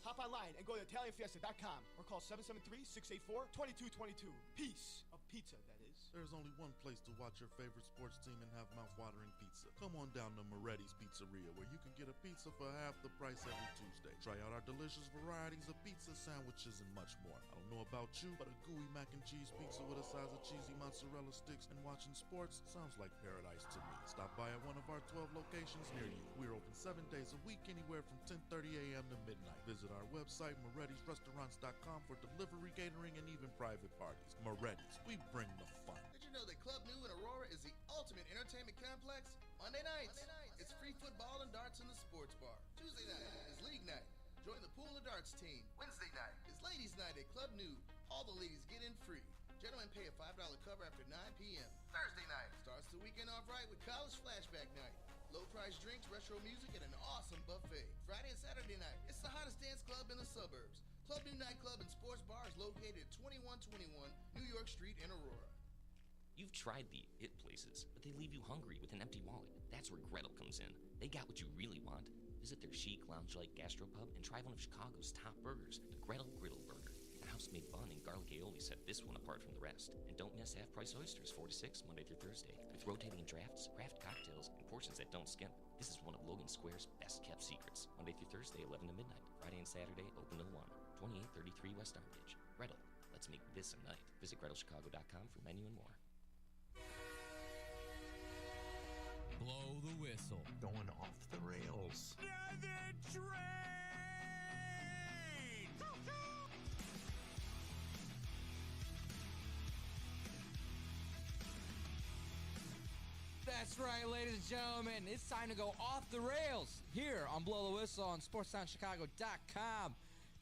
Hop online and go to ItalianFiesta.com or call 773-684-2222. Piece of pizza, that is. There's only one place to watch your favorite sports team and have mouth-watering pizza. Come on down to Moretti's Pizzeria, where you can get a pizza for half the price every Tuesday. Try out our delicious varieties of pizza, sandwiches, and much more. I don't know about you, but a gooey mac and cheese pizza with a size of cheesy mozzarella sticks and watching sports sounds like paradise to me. Stop by at one of our 12 locations near you. We're open 7 days a week, anywhere from 10:30 a.m. to midnight. Visit our website, Moretti'sRestaurants.com, for delivery, catering, and even private parties. Moretti's, we bring the fun. Did you know that Club New in Aurora is the ultimate entertainment complex? Monday nights, it's free football and darts in the sports bar. Tuesday night is league night. Join the pool and darts team. Wednesday night is ladies' night at Club New. All the ladies get in free. Gentlemen pay a $5 cover after 9 p.m. Thursday night starts the weekend off right with college flashback night. Low price drinks, retro music, and an awesome buffet. Friday and Saturday night, it's the hottest dance club in the suburbs. Club New Nightclub and Sports Bar is located at 2121 New York Street in Aurora. You've tried the it places, but they leave you hungry with an empty wallet. That's where Gretel comes in. They got what you really want. Visit their chic, lounge-like gastropub and try one of Chicago's top burgers, the Gretel Griddle Burger. The house-made bun and garlic aioli set this one apart from the rest. And don't miss half-price oysters, 4 to 6, Monday through Thursday. With rotating drafts, craft cocktails, and portions that don't skimp. This is one of Logan Square's best-kept secrets. Monday through Thursday, 11 to midnight. Friday and Saturday, open till 1. 2833 West Armitage. Gretel, let's make this a night. Visit GretelChicago.com for menu and more. Blow the whistle. Going off the rails. Another train! That's right, ladies and gentlemen. It's time to go off the rails here on Blow the Whistle on SportsTownChicago.com.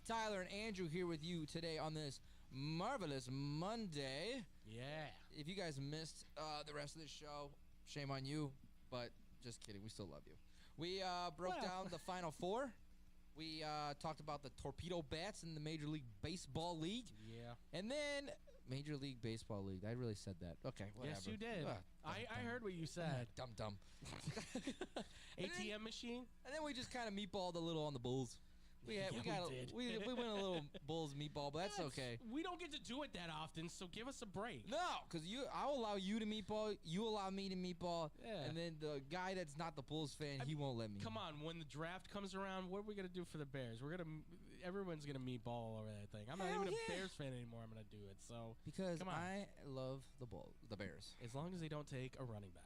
Tyler and Andrew here with you today on this marvelous Monday. Yeah. If you guys missed the rest of the show, shame on you, but just kidding. We still love you. We broke down the Final Four. We talked about the torpedo bats in the Major League Baseball League. Yeah. And then Major League Baseball League. I really said that. Okay, whatever. Yes, you did. I heard what you said. Dumb. ATM machine? And then we just kind of meatballed a little on the Bulls. We went a little Bulls meatball, but that's okay. We don't get to do it that often, so give us a break. No, because I'll allow you to meatball, you allow me to meatball, Yeah. and then the guy that's not the Bulls fan, he won't let me. Come on, when the draft comes around, what are we gonna do for the Bears? Everyone's gonna meatball all over that thing. I'm not even a Bears fan anymore. I'm gonna do it. So because come on. I love the Bears. As long as they don't take a running back.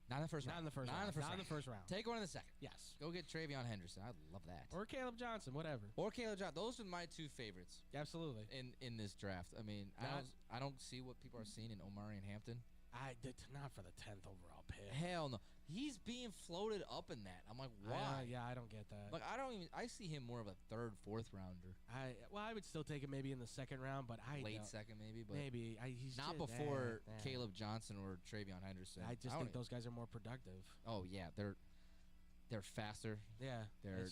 Not in the first round. Not in the first round. Take one in the second. Yes. Go get Travion Henderson. I love that. Or Caleb Johnson, whatever. Or Caleb Johnson. Those are my two favorites. Absolutely. In this draft. I mean, I don't see what people are seeing in Omari and Hampton. Not for the 10th overall pick. Hell no. He's being floated up in that. I'm like, why? I don't get that. Like, I see him more of a third, fourth rounder. I would still take him maybe in the second round, but late second maybe, but he's not just, before Caleb Johnson or Travion Henderson. I just think those guys are more productive. Oh yeah, they're faster. Yeah, they're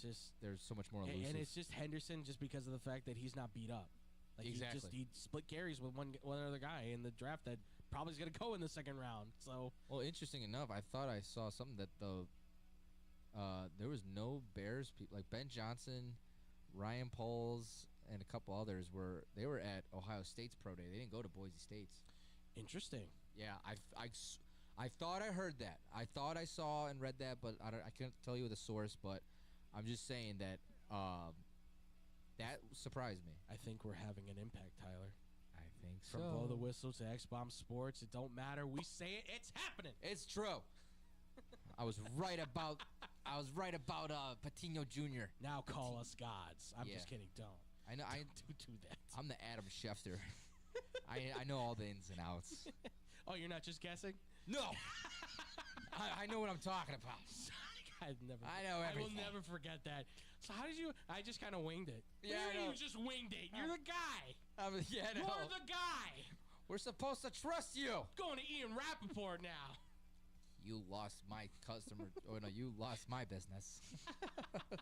so much more elusive. And it's just Henderson, just because of the fact that he's not beat up. Like exactly. He split carries with one other guy in the draft that probably is going to go in the second round. So, well, interesting enough, I thought I saw something that there was no Bears people like Ben Johnson, Ryan Pauls, and a couple others were at Ohio State's pro day. They didn't go to Boise State's. Interesting. Yeah, I thought I heard that. I thought I saw and read that, but I couldn't tell you the source. But I'm just saying that that surprised me. I think we're having an impact, Tyler. I think From Blow the Whistle to X-Bomb Sports, it don't matter. We say it, it's happening. It's true. I was right about Patino Jr. Now call us gods. I'm just kidding. Don't. I know. I do that. I'm the Adam Schefter. I know all the ins and outs. Oh, you're not just guessing? No. I know what I'm talking about. I know everything. I will never forget that. So how did you? I just kind of winged it. Yeah, you just winged it. You're the guy. Yeah, no. You're the guy. We're supposed to trust you. Going to Ian Rappaport now. You lost my customer. Oh no, you lost my business. I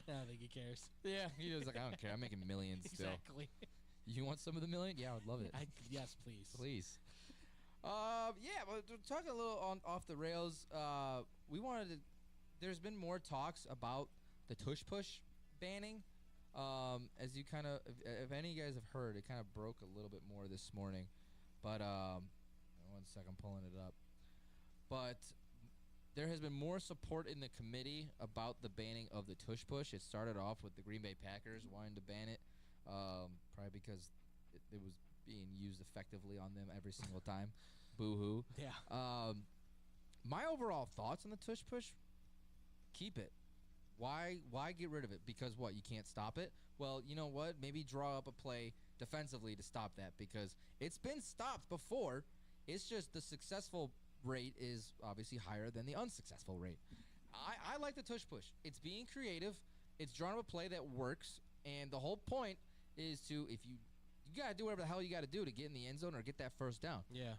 don't think he cares. Yeah, he was like, I don't care. I'm making millions still. Exactly. You want some of the million? Yeah, I would love it. Yes, please. Please. Yeah, but talking a little off the rails. We wanted to. There's been more talks about the Tush Push banning. As you kind of, if any of you guys have heard, it kind of broke a little bit more this morning. But 1 second, pulling it up. But there has been more support in the committee about the banning of the Tush Push. It started off with the Green Bay Packers wanting to ban it, probably because it was being used effectively on them every single time. Boo-hoo. Yeah. My overall thoughts on the Tush Push, keep it. Why get rid of it? Because what, you can't stop it? Well, you know what? Maybe draw up a play defensively to stop that, because it's been stopped before. It's just the successful rate is obviously higher than the unsuccessful rate. I like the Tush Push. It's being creative. It's drawing up a play that works, and the whole point is to, if you got to do whatever the hell you got to do to get in the end zone or get that first down. Yeah.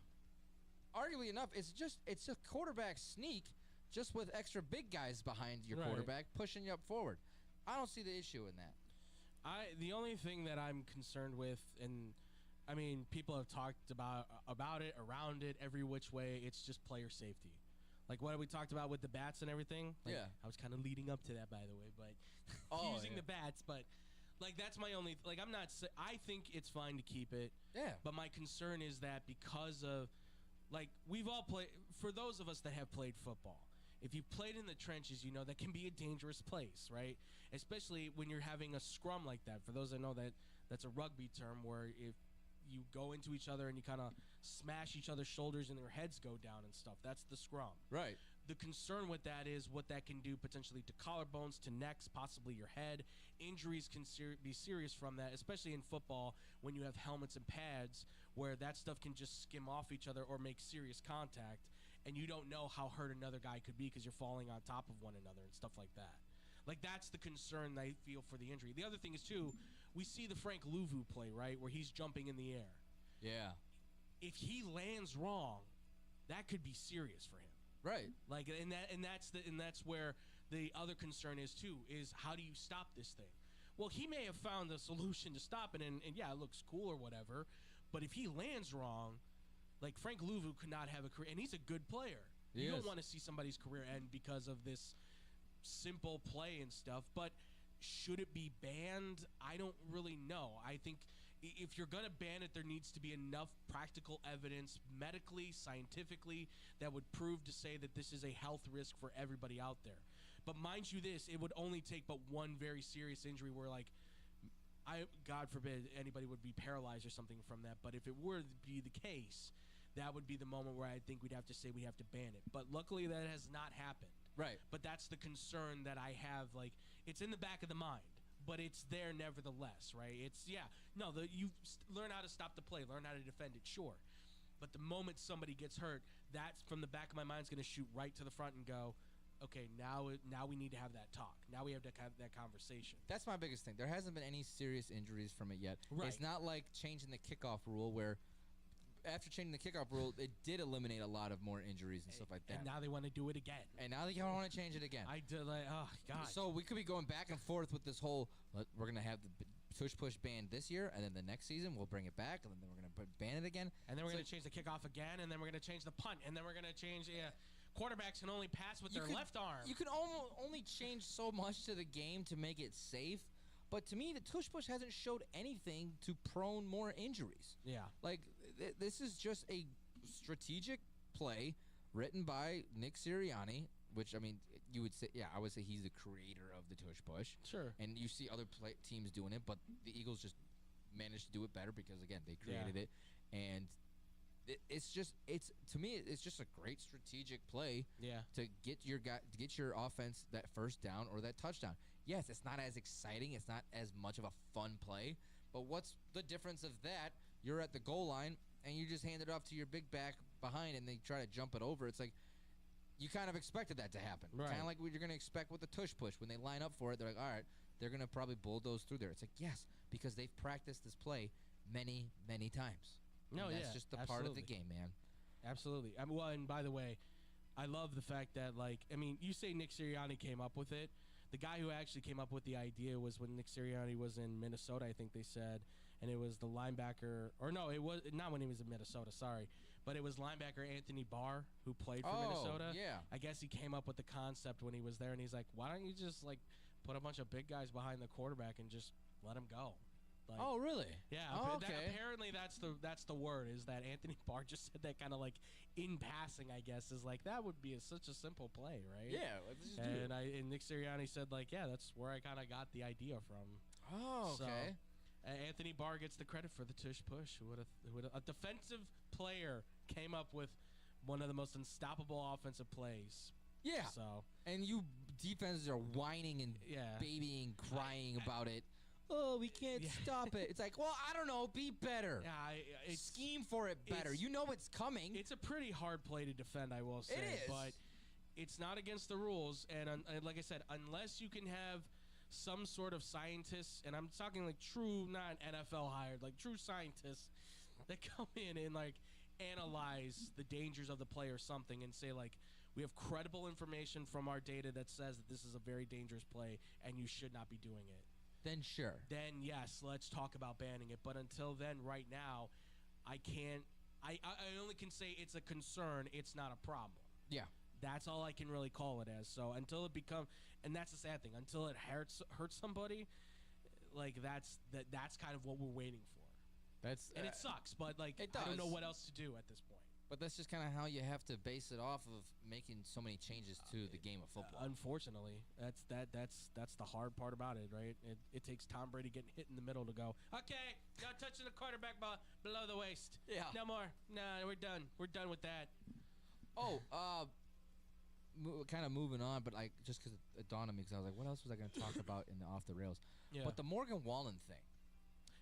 Arguably enough, it's a quarterback sneak, just with extra big guys behind your quarterback pushing you up forward. I don't see the issue in that. The only thing that I'm concerned with, and I mean, people have talked about it, around it, every which way. It's just player safety. Like what we talked about with the bats and everything. Like, yeah. I was kind of leading up to that, by the way, but using the bats. But like that's my only. Like I think it's fine to keep it. Yeah. But my concern is that because of, like, we've all played. For those of us that have played football, if you played in the trenches, you know that can be a dangerous place, right? Especially when you're having a scrum like that. For those that know that, that's a rugby term where if you go into each other and you kind of smash each other's shoulders and their heads go down and stuff. That's the scrum. Right. The concern with that is what that can do potentially to collarbones, to necks, possibly your head. Injuries can be serious from that, especially in football when you have helmets and pads where that stuff can just skim off each other or make serious contact. and you don't know how hurt another guy could be because you're falling on top of one another and stuff like that. Like, that's the concern I feel for the injury. The other thing is, too, we see the Frank Louvu play, right, where he's jumping in the air. Yeah. If he lands wrong, that could be serious for him. Right. Like, and that's where the other concern is, too, is how do you stop this thing? Well, he may have found a solution to stop it, and yeah, it looks cool or whatever, but if he lands wrong, like, Frank Louvu could not have a career, and he's a good player. You don't want to see somebody's career end because of this simple play and stuff, but should it be banned? I don't really know. I think if you're going to ban it, there needs to be enough practical evidence, medically, scientifically, that would prove to say that this is a health risk for everybody out there. But mind you this, it would only take but one very serious injury where, like, God forbid anybody would be paralyzed or something from that, but if it were to be the case, that would be the moment where I think we'd have to say we have to ban it. But luckily that has not happened. Right. But that's the concern that I have. Like, it's in the back of the mind, but it's there nevertheless, right? It's, you learn how to stop the play, learn how to defend it, sure. But the moment somebody gets hurt, that's from the back of my mind is going to shoot right to the front and go, okay, now we need to have that talk. Now we have to have that conversation. That's my biggest thing. There hasn't been any serious injuries from it yet. Right. It's not like changing the kickoff rule where after changing the kickoff rule, it did eliminate a lot of more injuries and stuff like that. And now they want to do it again. And now they want to change it again. I did, like, oh, God. So we could be going back and forth with this whole, we're going to have the Tush Push banned this year, and then the next season we'll bring it back, and then we're going to ban it again. And then we're going to change the kickoff again, and then we're going to change the punt, and then we're going to change quarterbacks can only pass with their left arm. You can only change so much to the game to make it safe. But to me, the Tush Push hasn't showed anything to prone more injuries. Yeah. Like, this is just a strategic play written by Nick Sirianni, which, I mean, you would say, I would say he's the creator of the Tush Push. Sure. And you see other teams doing it, but the Eagles just managed to do it better because, again, they created it. And it's just a great strategic play to get your offense that first down or that touchdown. Yes, it's not as exciting, it's not as much of a fun play, but what's the difference of that? You're at the goal line and you just hand it off to your big back behind and they try to jump it over. It's like you kind of expected that to happen. Right. Kind of like what you're going to expect with the Tush Push. When they line up for it, they're like, all right, they're going to probably bulldoze through there. It's like, yes, because they've practiced this play many, many times. No, and that's just the part of the game, man. Absolutely. Well, and by the way, I love the fact that, like, I mean, you say Nick Sirianni came up with it. The guy who actually came up with the idea was when Nick Sirianni was in Minnesota, I think they said, and it was the linebacker, or no, it was not when he was in Minnesota, sorry, but it was linebacker Anthony Barr who played for Minnesota. Yeah. I guess he came up with the concept when he was there, and he's like, why don't you just, like, put a bunch of big guys behind the quarterback and just let him go? Like, oh, really? Yeah. Oh, okay. Apparently, that's the word, is that Anthony Barr just said that kind of like in passing, I guess, is like that would be such a simple play, right? Yeah. Let's just do it. And Nick Sirianni said, like, yeah, that's where I kind of got the idea from. Oh, okay. So, Anthony Barr gets the credit for the Tush Push. A defensive player came up with one of the most unstoppable offensive plays. Yeah. So, and you defenses are whining and babying, crying about it. Oh, we can't stop it. It's like, well, I don't know. Be better. Yeah, scheme for it better. You know it's coming. It's a pretty hard play to defend, I will say. It is. But it's not against the rules. And like I said, unless you can have some sort of scientists, and I'm talking like true, not NFL hired, like true scientists that come in and like analyze the dangers of the play or something and say, like, we have credible information from our data that says that this is a very dangerous play and you should not be doing it. Then sure. Then yes, let's talk about banning it. But until then, right now, I can't. I only can say it's a concern. It's not a problem. Yeah. That's all I can really call it as. So until it becomes, and that's the sad thing. Until it hurts somebody, like that's kind of what we're waiting for. And it sucks, but like I don't know what else to do at this point. But that's just kind of how you have to base it off of making so many changes to the game of football. Unfortunately, that's the hard part about it, right? It takes Tom Brady getting hit in the middle to go, okay, not touching the quarterback below the waist. Yeah. No more. No, we're done. We're done with that. Oh, kind of moving on, but just because it dawned on me, because I was like, what else was I going to talk about in the off the rails? Yeah. But the Morgan Wallen thing.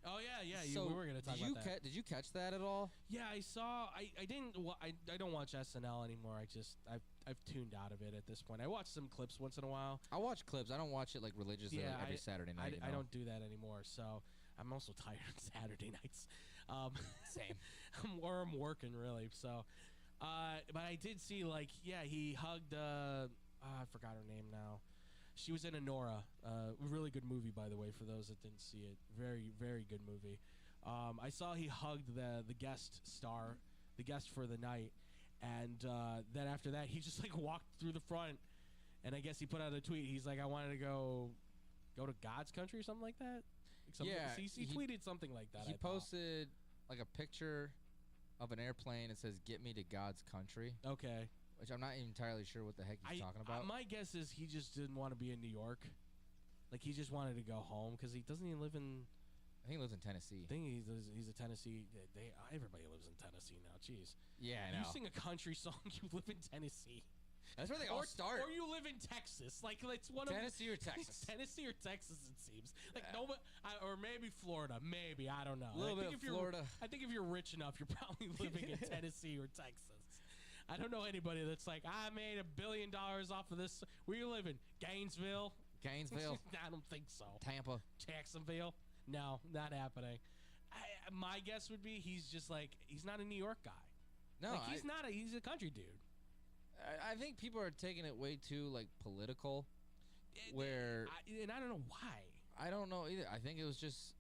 Oh yeah. So we were gonna talk about that. Did you catch that at all? Yeah, I saw. I didn't. I don't watch SNL anymore. I've tuned out of it at this point. I watch some clips once in a while. I watch clips. I don't watch it like religiously every Saturday night. I don't do that anymore. So I'm also tired on Saturday nights. Same. I'm working really. So, but I did see he hugged. I forgot her name now. She was in Anora. Really good movie, by the way, for those that didn't see it. Very, very good movie. I saw he hugged the guest star, the guest for the night, and then after that, he just walked through the front, and I guess he put out a tweet. He's like, I wanted to go to God's country or something like that. He tweeted something like that. He posted a picture of an airplane. It says, "Get me to God's country." Okay. Which I'm not entirely sure what the heck he's talking about. My guess is he just didn't want to be in New York. He just wanted to go home because he doesn't even live in. I think he lives in Tennessee. I think he's a Tennessee. Everybody lives in Tennessee now. Jeez. Yeah, I know. You sing a country song, you live in Tennessee. That's where they all start. Or you live in Texas. It's one Tennessee or Texas. Tennessee or Texas, it seems. Or maybe Florida. Maybe, I don't know. A little bit of Florida. I think if you're rich enough, you're probably living in Tennessee or Texas. I don't know anybody that's like, I made $1 billion off of this. Where you living? Gainesville? I don't think so. Tampa. Jacksonville? No, not happening. My guess would be he's just he's not a New York guy. No, he's a country dude. I think people are taking it way too political. And I don't know why. I don't know either. I think it was just.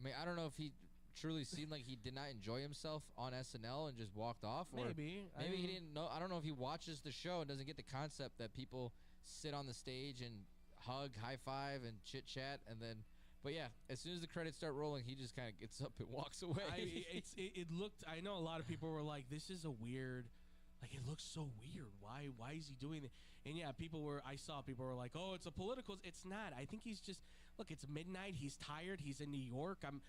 I don't know if he truly seemed like he did not enjoy himself on SNL and just walked off. Or maybe he didn't know. I don't know if he watches the show and doesn't get the concept that people sit on the stage and hug, high five, and chit chat, and then. But yeah, as soon as the credits start rolling, he just kind of gets up and walks away. It looked. I know a lot of people were like, "This is a weird." It looks so weird. Why is he doing it? And yeah, I saw people were like, "Oh, it's a political." It's not. I think he's just. Look, it's midnight. He's tired. He's in New York. I'm.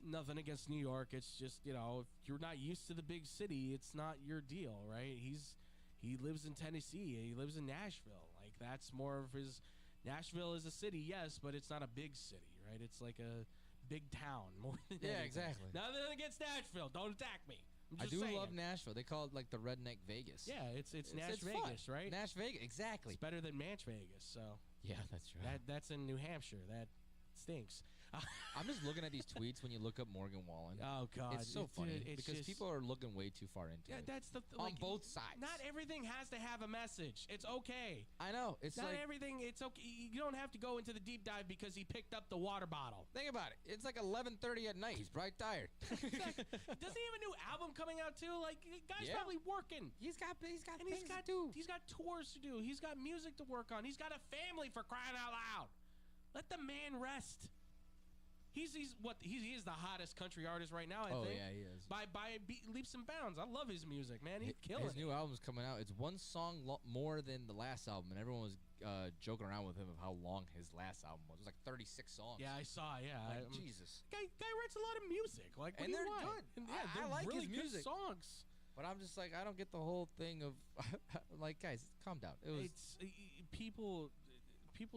Nothing against New York. It's just, if you're not used to the big city, it's not your deal, right? He lives in Tennessee. He lives in Nashville. That's more of his. Nashville is a city, yes, but it's not a big city, right? It's like a big town more than anything. Exactly. Nothing against Nashville. Don't attack me. I do love Nashville. They call it the redneck Vegas. Yeah, it's Nash Vegas, right? Nash Vegas, exactly. It's better than Manch Vegas, so. Yeah, that's right. That's in New Hampshire. That stinks. I'm just looking at these tweets when you look up Morgan Wallen. Oh God, it's so funny because people are looking way too far into it. That's on both sides. Not everything has to have a message. It's okay. I know. It's not everything. It's okay. You don't have to go into the deep dive because he picked up the water bottle. Think about it. It's 11:30 at night. He's bright tired. Doesn't he have a new album coming out too? Guy's probably working. He's got things to do. He's got tours to do. He's got music to work on. He's got a family, for crying out loud. Let the man rest. He is the hottest country artist right now, I think. Oh, yeah, he is. By leaps and bounds. I love his music, man. He's killing it. His new album's coming out. It's one song more than the last album, and everyone was joking around with him of how long his last album was. It was 36 songs. Yeah, I saw, yeah. Jesus. Guy writes a lot of music. What and do they're you want? good. And yeah, I like really his music. Good songs. But I'm just I don't get the whole thing of, guys, calm down. People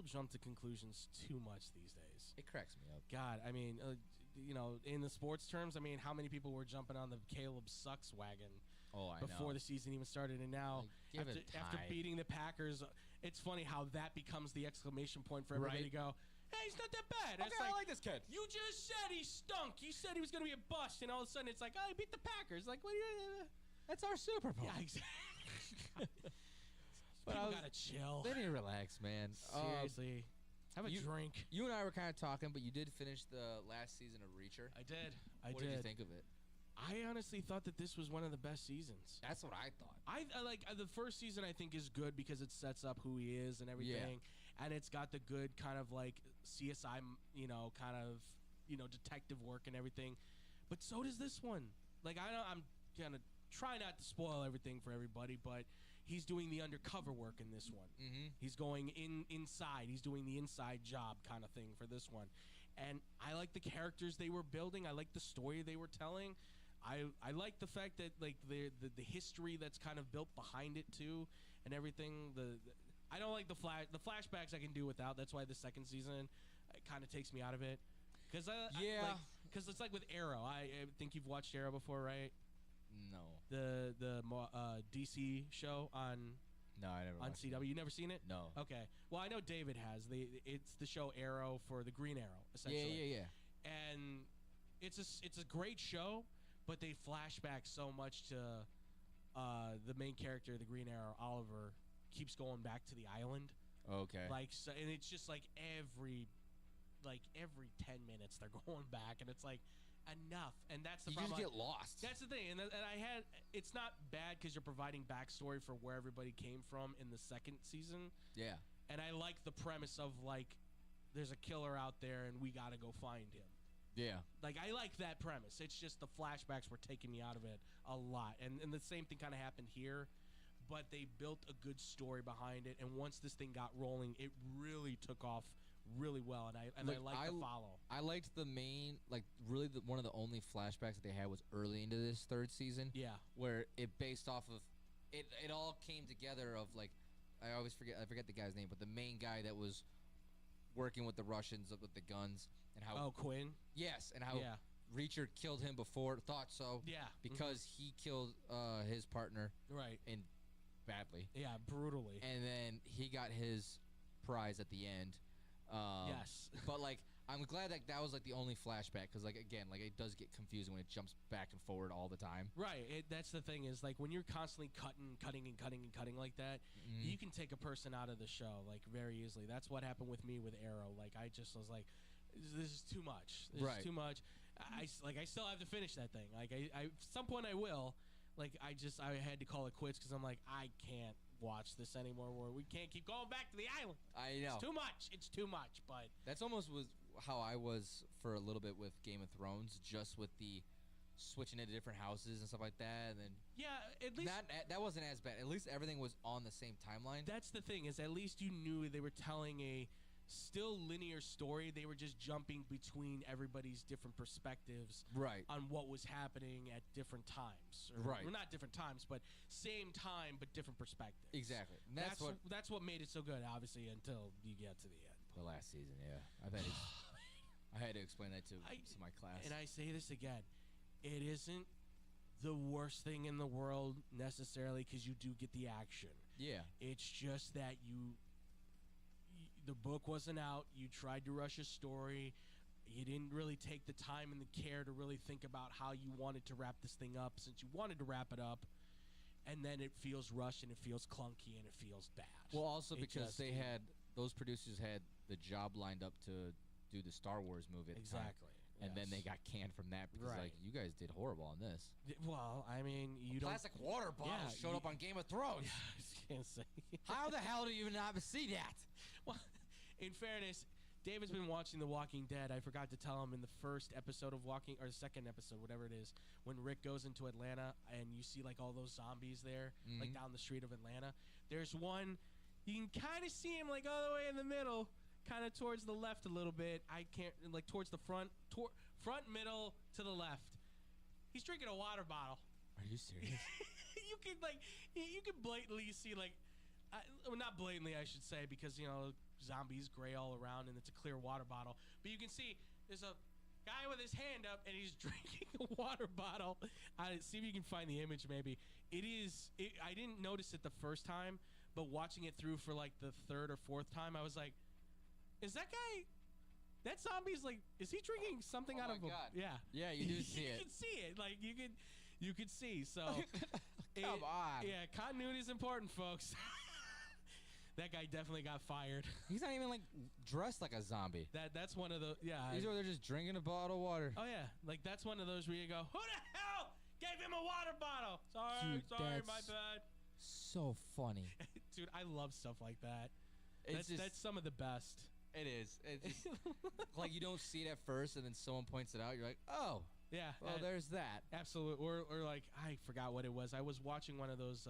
jump to conclusions too much these days. It cracks me up. God, in the sports terms, how many people were jumping on the Caleb Sucks wagon before the season even started? And now, after beating the Packers, it's funny how that becomes the exclamation point for everybody to go, hey, he's not that bad. Okay, I like this kid. You just said he stunk. You said he was going to be a bust. And all of a sudden, it's like, oh, he beat the Packers. What are you... That's our Super Bowl. Yeah, exactly. People got to chill. They need to relax, man. Seriously. Have a drink. You and I were kind of talking, but you did finish the last season of Reacher. I did. What did you think of it? I honestly thought that this was one of the best seasons. That's what I thought. I like the first season. I think is good because it sets up who he is and everything, and it's got the good kind of CSI, detective work and everything. But so does this one. I'm gonna try not to spoil everything for everybody, but he's doing the undercover work in this one. Mm-hmm. He's going inside. He's doing the inside job kind of thing for this one. And I like the characters they were building. I like the story they were telling. I like the fact that the history that's kind of built behind it too, and everything. I don't like the flashbacks I can do without. That's why the second season kind of takes me out of it. Because Yeah. Because it's like with Arrow. I think you've watched Arrow before, right? No. The DC show on No, I never on watched CW. You never seen it? No. Okay. Well, I know David has. It's the show Arrow for the Green Arrow, essentially. Yeah. And it's a great show, but they flash back so much to the main character, the Green Arrow, Oliver, keeps going back to the island. Okay. Like, so, and it's just like every 10 minutes they're going back, and it's like enough. And that's the You problem. just get lost. That's the thing. And it's not bad because you're providing backstory for where everybody came from in the second season. Yeah. And I like the premise of like, there's a killer out there and we got to go find him. Yeah. Like, I like that premise. It's just the flashbacks were taking me out of it a lot. And the same thing kind of happened here, but they built a good story behind it. And once this thing got rolling, it really took off really well. And I like the follow. I liked the main, like, really one of the only flashbacks that they had was early into this third season. Yeah. Where it based off of, it all came together of, like, I forget the guy's name, but the main guy that was working with the Russians with the guns and how. Oh, Quinn? Yes, and how Reacher killed him before, thought so. Yeah. Because he killed his partner. Right. And badly. Yeah, brutally. And then he got his prize at the end. Yes. But, like, I'm glad that was, like, the only flashback because, like, again, like, it does get confusing when it jumps back and forward all the time. Right. That's the thing is, like, when you're constantly cutting like that, you can take a person out of the show, like, very easily. That's what happened with me with Arrow. Like, I just was like, this is too much. This is too much. I still have to finish that thing. Like, I at some point I will. Like, I had to call it quits because I'm like, I can't watch this anymore where we can't keep going back to the island. I know. It's too much, but that's almost was how I was for a little bit with Game of Thrones, just with the switching into different houses and stuff like that. And then at least that wasn't as bad. At least everything was on the same timeline. That's the thing is at least you knew they were telling a still linear story. They were just jumping between everybody's different perspectives on what was happening at different times. Well, not different times, but same time, but different perspectives. Exactly. And that's what made it so good, obviously, until you get to the end. The last season, yeah. I had to explain that to my class. And I say this again. It isn't the worst thing in the world necessarily because you do get the action. Yeah. It's just that the book wasn't out. You tried to rush a story. You didn't really take the time and the care to really think about how you wanted to wrap this thing up since you wanted to wrap it up. And then it feels rushed and it feels clunky and it feels bad. Well, also because those producers had the job lined up to do the Star Wars movie at the time. And then they got canned from that because, like, you guys did horrible on this. Well, I mean, Plastic water bottles showed up on Game of Thrones. Yeah, I was going to say. How the hell do you not see that? Well, in fairness, David's been watching The Walking Dead. I forgot to tell him in the first episode of or the second episode, whatever it is, when Rick goes into Atlanta and you see, like, all those zombies there, like, down the street of Atlanta. There's one, you can kind of see him, like, all the way in the middle, kind of towards the left a little bit. I can't, like, towards the front, middle, to the left. He's drinking a water bottle. Are you serious? You can blatantly see, like, well, not blatantly, I should say, because, you know, zombies gray all around and it's a clear water bottle. But you can see there's a guy with his hand up and he's drinking a water bottle. See if you can find the image maybe. I didn't notice it the first time, but watching it through for like the third or fourth time, I was like, is that guy, that zombie's like, is he drinking something out of a... God. Yeah. Yeah, you do see it. You can see it. Like, you could see. So... Come on. Yeah, continuity is important, folks. That guy definitely got fired. He's not even, like, dressed like a zombie. That's one of the... Yeah. He's over there just drinking a bottle of water. Oh, yeah. Like, that's one of those where you go, who the hell gave him a water bottle? Sorry, my bad. So funny. Dude, I love stuff like that. That's some of the best. It is. It's just, like, you don't see it at first, and then someone points it out. You're like, oh. Yeah. Well, there's that. Absolutely. Or like, I forgot what it was. I was watching one of those...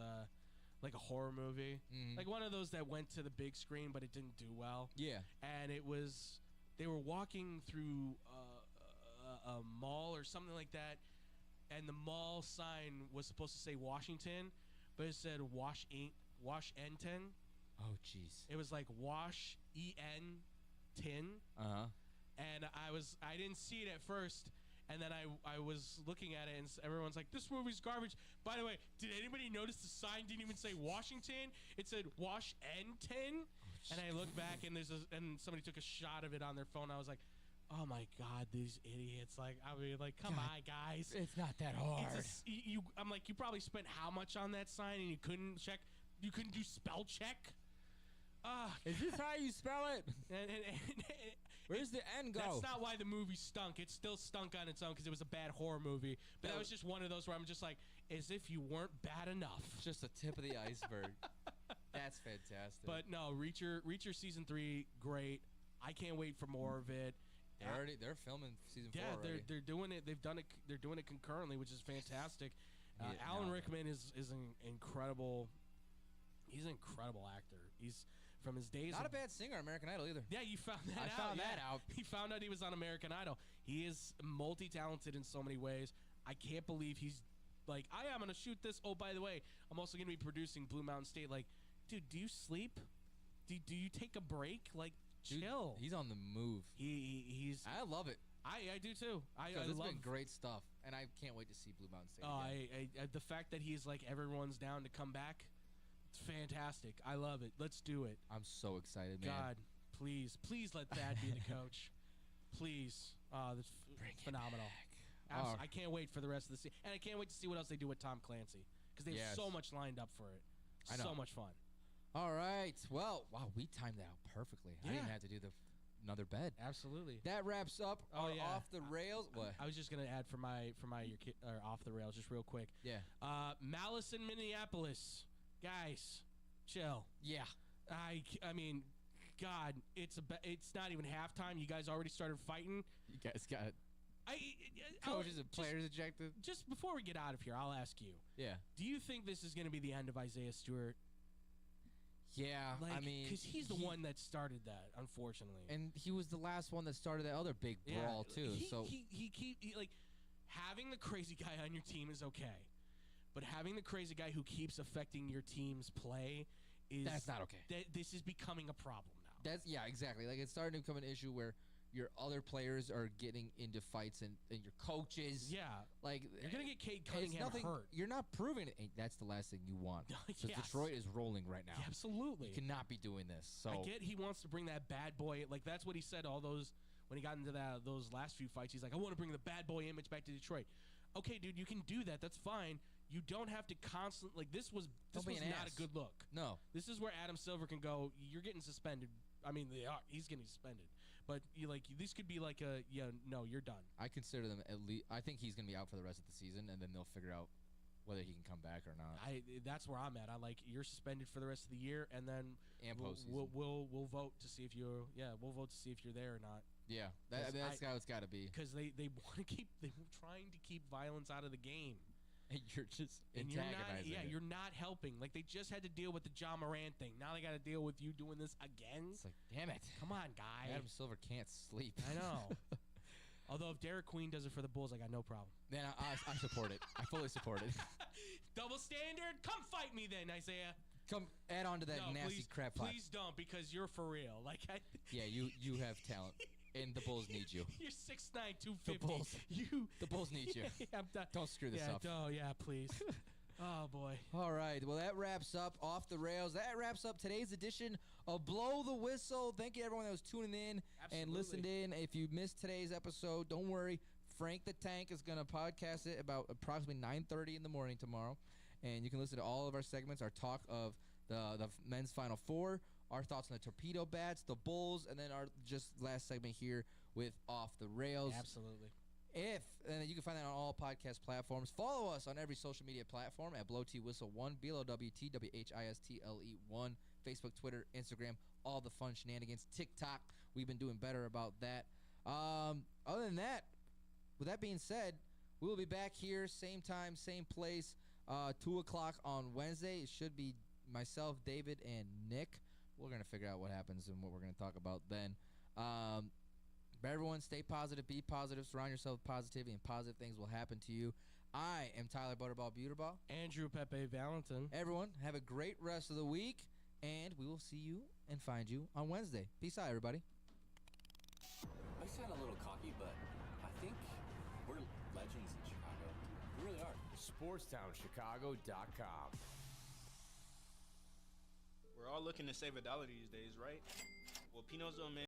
like a horror movie, like one of those that went to the big screen, but it didn't do well. Yeah. And they were walking through a mall or something like that, and the mall sign was supposed to say Washington, but it said Washington. Oh, jeez. It was like Wash E-N tin. Uh-huh. And I didn't see it at first. And then I was looking at it, and everyone's like, this movie's garbage. By the way, did anybody notice the sign didn't even say Washington? It said Washington. And I looked back, and and somebody took a shot of it on their phone. I was like, oh, my God, these idiots. Like, I mean, like, come on, guys. It's not that hard. I'm like, you probably spent how much on that sign, and you couldn't do spell check? Is this how you spell it? Where's the N go? That's not why the movie stunk. It still stunk on its own because it was a bad horror movie. But that was just one of those where I'm just like, as if you weren't bad enough. Just the tip of the iceberg. That's fantastic. But no, Reacher season 3, great. I can't wait for more of it. They're filming season 4 already. Yeah, they're doing it. They've done it. They're doing it concurrently, which is fantastic. Alan Rickman is an incredible. He's an incredible actor. He's from his days. Not a bad singer, American Idol either. Yeah, you found that out. I found that out. He found out he was on American Idol. He is multi-talented in so many ways. I can't believe he's like, I am going to shoot this. Oh, by the way, I'm also going to be producing Blue Mountain State. Like, dude, do you sleep? Do you take a break? Like, chill. Dude, he's on the move. He's. I love it. I do too. It's been great stuff, and I can't wait to see Blue Mountain State. I the fact that he's like everyone's down to come back. It's fantastic. I love it. Let's do it. I'm so excited, man. God, please let Thad be the coach. Please. That's phenomenal. I can't wait for the rest of the season. And I can't wait to see what else they do with Tom Clancy. Because they have so much lined up for it. I know. So much fun. All right. Well, wow, we timed that out perfectly. I didn't have to do another bed. Absolutely. That wraps up our Off the Rails. What? I was just going to add for my Off the Rails just real quick. Yeah. Malice in Minneapolis. Guys, chill. Yeah. I mean, God, it's not even halftime. You guys already started fighting. You guys got coaches and players ejected. Just before we get out of here, I'll ask you. Yeah. Do you think this is going to be the end of Isaiah Stewart? Yeah, like, I mean, because he's the one that started that, unfortunately, and he was the last one that started that other big brawl too. He like having the crazy guy on your team is okay, but having the crazy guy who keeps affecting your team's play that's not okay. This is becoming a problem now. Exactly. Like it's starting to become an issue where your other players are getting into fights and your coaches. Yeah. Like, you're going to get Cade Cunningham hurt. You're not proving it. That's the last thing you want. Because Detroit is rolling right now. Yeah, absolutely. You cannot be doing this. So I get he wants to bring that bad boy. Like, that's what he said when he got into those last few fights. He's like, I want to bring the bad boy image back to Detroit. Okay, dude, you can do that. That's fine. You don't have to constantly. Like, this was not a good look. No. This is where Adam Silver can go, you're getting suspended. I mean, he's getting suspended. But this could be like you're done. I consider them at least. I think he's going to be out for the rest of the season, and then they'll figure out whether he can come back or not. That's where I'm at. I like you're suspended for the rest of the year, and then we'll vote to see if you're there or not. Yeah, that's how it's got to be. Because they want to they're trying to keep violence out of the game. And you're just antagonizing. You're not helping. Like, they just had to deal with the John Moran thing. Now they got to deal with you doing this again. It's like, damn it. Come on, guy. Adam Silver can't sleep. I know. Although if Derek Queen does it for the Bulls, I got no problem. Man, I support it. I fully support it. Double standard? Come fight me then, Isaiah. Come add on to that nasty crap pot. Please don't, because you're for real. Yeah, you have talent. And the Bulls need you. You're 6'9", 250. The Bulls need you. Don't screw this up. Oh, yeah, please. Oh, boy. All right. Well, that wraps up Off the Rails. That wraps up today's edition of Blow the Whistle. Thank you, everyone that was tuning in and listened in. If you missed today's episode, don't worry. Frank the Tank is going to podcast it about approximately 9:30 in the morning tomorrow. And you can listen to all of our segments, our talk of the men's Final Four, our thoughts on the Torpedo Bats, the Bulls, and then our just last segment here with Off the Rails. Absolutely. And you can find that on all podcast platforms. Follow us on every social media platform at Blow T Whistle 1, BLOWTWHISTLE1, Facebook, Twitter, Instagram, all the fun shenanigans. TikTok, we've been doing better about that. Other than that, with that being said, we will be back here, same time, same place, 2 o'clock on Wednesday. It should be myself, David, and Nick. We're going to figure out what happens and what we're going to talk about then. But everyone, stay positive, be positive, surround yourself with positivity, and positive things will happen to you. I am Tyler Butterball Buterball. Andrew Pepe Valentin. Everyone, have a great rest of the week, and we will see you and find you on Wednesday. Peace out, everybody. I sound a little cocky, SportsTownChicago.com. We're all looking to save $1 these days, right? Well, Pino's Domain